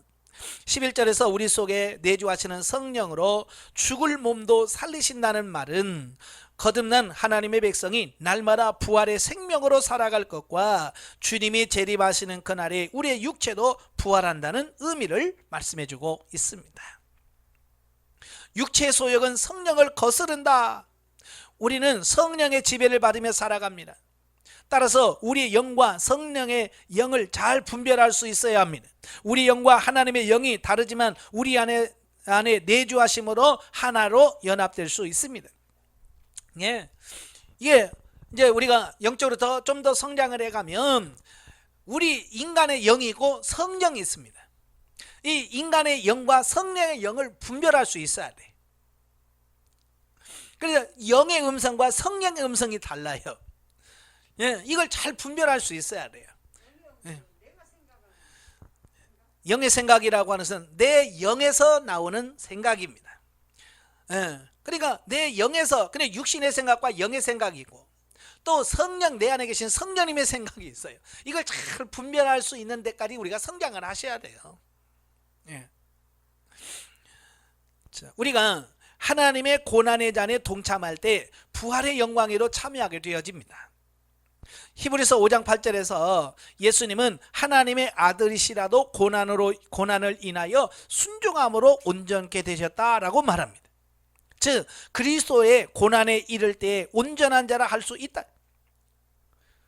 11절에서 우리 속에 내주하시는 성령으로 죽을 몸도 살리신다는 말은 거듭난 하나님의 백성이 날마다 부활의 생명으로 살아갈 것과 주님이 재림하시는 그날에 우리의 육체도 부활한다는 의미를 말씀해주고 있습니다. 육체의 소욕은 성령을 거스른다. 우리는 성령의 지배를 받으며 살아갑니다. 따라서 우리의 영과 성령의 영을 잘 분별할 수 있어야 합니다. 우리 영과 하나님의 영이 다르지만 우리 안에 내주하심으로 하나로 연합될 수 있습니다. 예, 이게 이제 우리가 영적으로 좀 더 성장을 해가면 우리 인간의 영이 있고 성령이 있습니다. 이 인간의 영과 성령의 영을 분별할 수 있어야 돼. 그래서 영의 음성과 성령의 음성이 달라요. 예, 이걸 잘 분별할 수 있어야 돼요. 예. 영의 생각이라고 하는 것은 내 영에서 나오는 생각입니다. 예. 그러니까 내 영에서, 그냥 육신의 생각과 영의 생각이고 또 성령, 내 안에 계신 성령님의 생각이 있어요. 이걸 잘 분별할 수 있는 데까지 우리가 성장을 하셔야 돼요. 예. 자, 우리가 하나님의 고난의 잔에 동참할 때 부활의 영광에도 참여하게 되어집니다. 히브리서 5장 8절에서 예수님은 하나님의 아들이시라도 고난을 인하여 순종함으로 온전케 되셨다라고 말합니다. 즉 그리스도의 고난에 이를 때 온전한 자라 할 수 있다.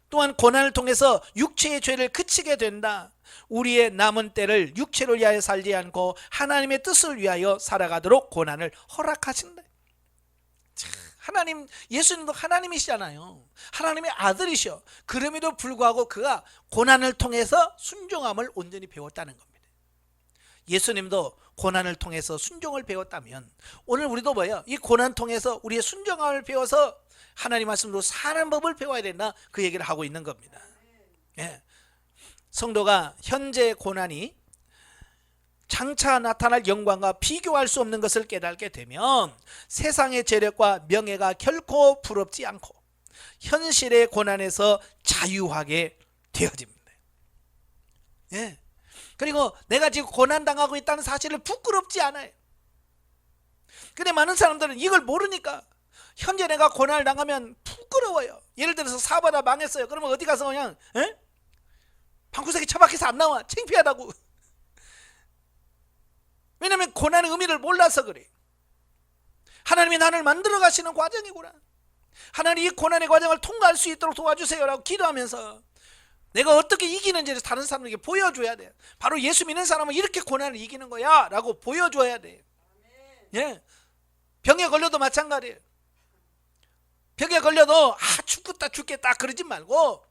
또한 고난을 통해서 육체의 죄를 그치게 된다. 우리의 남은 때를 육체를 위하여 살지 않고 하나님의 뜻을 위하여 살아가도록 고난을 허락하신다. 하나님, 예수님도 하나님이시잖아요. 하나님의 아들이셔. 그럼에도 불구하고 그가 고난을 통해서 순종함을 온전히 배웠다는 겁니다. 예수님도 고난을 통해서 순종을 배웠다면 오늘 우리도 뭐예요? 이 고난 통해서 우리의 순종함을 배워서 하나님 말씀으로 사는 법을 배워야 된다. 그 얘기를 하고 있는 겁니다. 예. 성도가 현재 고난이 장차 나타날 영광과 비교할 수 없는 것을 깨닫게 되면 세상의 재력과 명예가 결코 부럽지 않고 현실의 고난에서 자유하게 되어집니다. 예. 그리고 내가 지금 고난당하고 있다는 사실을 부끄럽지 않아요. 근데 많은 사람들은 이걸 모르니까 현재 내가 고난을 당하면 부끄러워요. 예를 들어서 사업하다 망했어요. 그러면 어디 가서 그냥 방구석에 처박혀서 안 나와. 창피하다고. 왜냐하면 고난의 의미를 몰라서 그래. 하나님이 나를 만들어 가시는 과정이구나. 하나님 이 고난의 과정을 통과할 수 있도록 도와주세요라고 기도하면서 내가 어떻게 이기는지를 다른 사람에게 보여줘야 돼. 바로 예수 믿는 사람은 이렇게 고난을 이기는 거야 라고 보여줘야 돼. 예. 병에 걸려도 마찬가지예요. 병에 걸려도 죽겠다 그러지 말고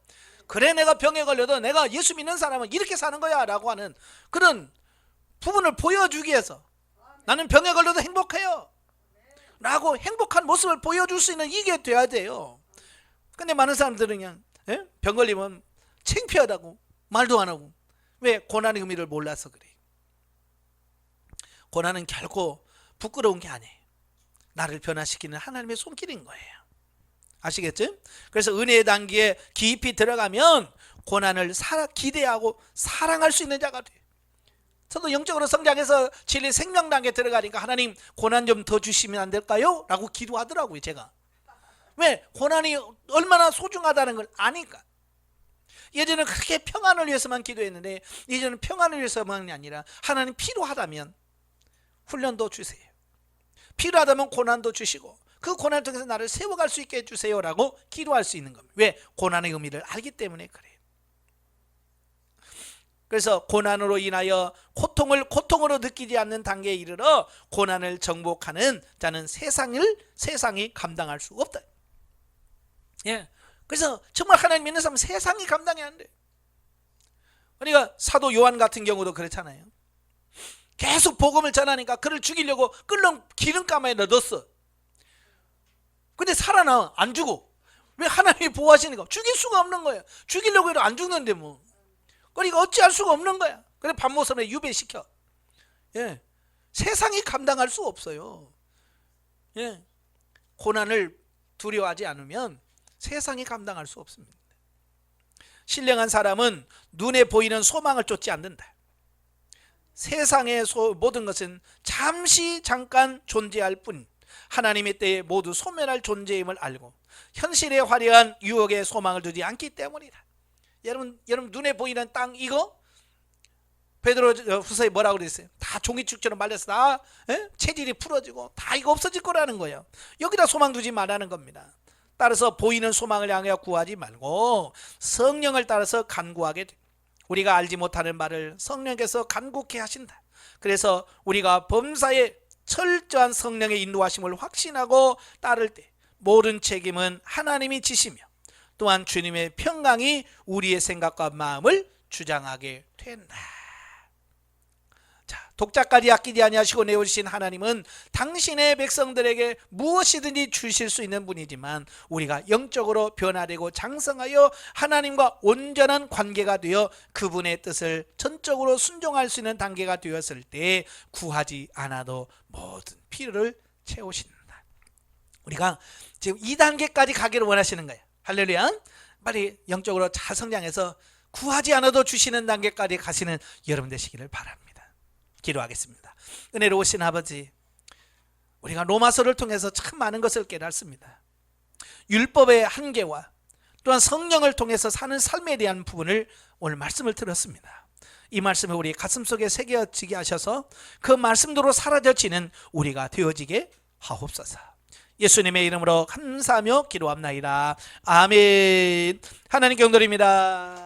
그래 내가 병에 걸려도 내가 예수 믿는 사람은 이렇게 사는 거야 라고 하는 그런 부분을 보여주기 위해서 나는 병에 걸려도 행복해요 라고 행복한 모습을 보여줄 수 있는 이게 돼야 돼요. 근데 많은 사람들은 그냥 병 걸리면 창피하다고 말도 안 하고. 왜? 고난의 의미를 몰라서 그래. 고난은 결코 부끄러운 게 아니에요. 나를 변화시키는 하나님의 손길인 거예요. 아시겠죠? 그래서 은혜의 단계에 깊이 들어가면 고난을 기대하고 사랑할 수 있는 자가 돼요. 저도 영적으로 성장해서 진리 생명 단계에 들어가니까 하나님 고난 좀 더 주시면 안 될까요? 라고 기도하더라고요. 제가. 왜? 고난이 얼마나 소중하다는 걸 아니까. 예전에는 그렇게 평안을 위해서만 기도했는데 이제는 평안을 위해서만이 아니라 하나님 필요하다면 훈련도 주세요. 필요하다면 고난도 주시고 그 고난을 통해서 나를 세워갈 수 있게 해주세요 라고 기도할 수 있는 겁니다. 왜? 고난의 의미를 알기 때문에 그래요. 그래서 고난으로 인하여 고통으로 느끼지 않는 단계에 이르러 고난을 정복하는 자는 세상이 감당할 수 없다. 예. 그래서 정말 하나님 믿는 사람은 세상이 감당이 안 돼. 그러니까 사도 요한 같은 경우도 그렇잖아요. 계속 복음을 전하니까 그를 죽이려고 끓는 기름가마에 넣었어. 근데 살아나 안 죽어. 왜? 하나님이 보호하시니까. 죽일 수가 없는 거야. 죽이려고 해도 안 죽는데 뭐. 그러니까 어찌할 수가 없는 거야. 그래 밤모섬에 유배시켜. 예. 세상이 감당할 수 없어요. 예. 고난을 두려워하지 않으면 세상이 감당할 수 없습니다. 신령한 사람은 눈에 보이는 소망을 쫓지 않는다. 세상의 모든 것은 잠깐 존재할 뿐 하나님의 때에 모두 소멸할 존재임을 알고 현실의 화려한 유혹에 소망을 두지 않기 때문이다. 여러분 눈에 보이는 땅 이거 베드로 후서에 뭐라고 그랬어요? 다 종이축처럼 말려서 다 체질이 풀어지고 다 이거 없어질 거라는 거예요. 여기다 소망 두지 말라는 겁니다. 따라서 보이는 소망을 향해 구하지 말고 성령을 따라서 간구하게 돼. 우리가 알지 못하는 말을 성령께서 간곡히 하신다. 그래서 우리가 범사에 철저한 성령의 인도하심을 확신하고 따를 때 모든 책임은 하나님이 지시며 또한 주님의 평강이 우리의 생각과 마음을 주장하게 된다. 자, 독자까지 아끼지 아니하시고 내어주신 하나님은 당신의 백성들에게 무엇이든지 주실 수 있는 분이지만 우리가 영적으로 변화되고 장성하여 하나님과 온전한 관계가 되어 그분의 뜻을 전적으로 순종할 수 있는 단계가 되었을 때 구하지 않아도 모든 필요를 채우신다. 우리가 지금 2단계까지 가기를 원하시는 거예요. 할렐루야. 빨리 영적으로 잘 성장해서 구하지 않아도 주시는 단계까지 가시는 여러분 되시기를 바랍니다. 기도하겠습니다. 은혜로우신 아버지, 우리가 로마서를 통해서 참 많은 것을 깨닫습니다. 율법의 한계와 또한 성령을 통해서 사는 삶에 대한 부분을 오늘 말씀을 들었습니다. 이 말씀을 우리 가슴속에 새겨지게 하셔서 그 말씀대로 사라져지는 우리가 되어지게 하옵소서. 예수님의 이름으로 감사하며 기도합나이다. 아멘. 하나님 경도입니다.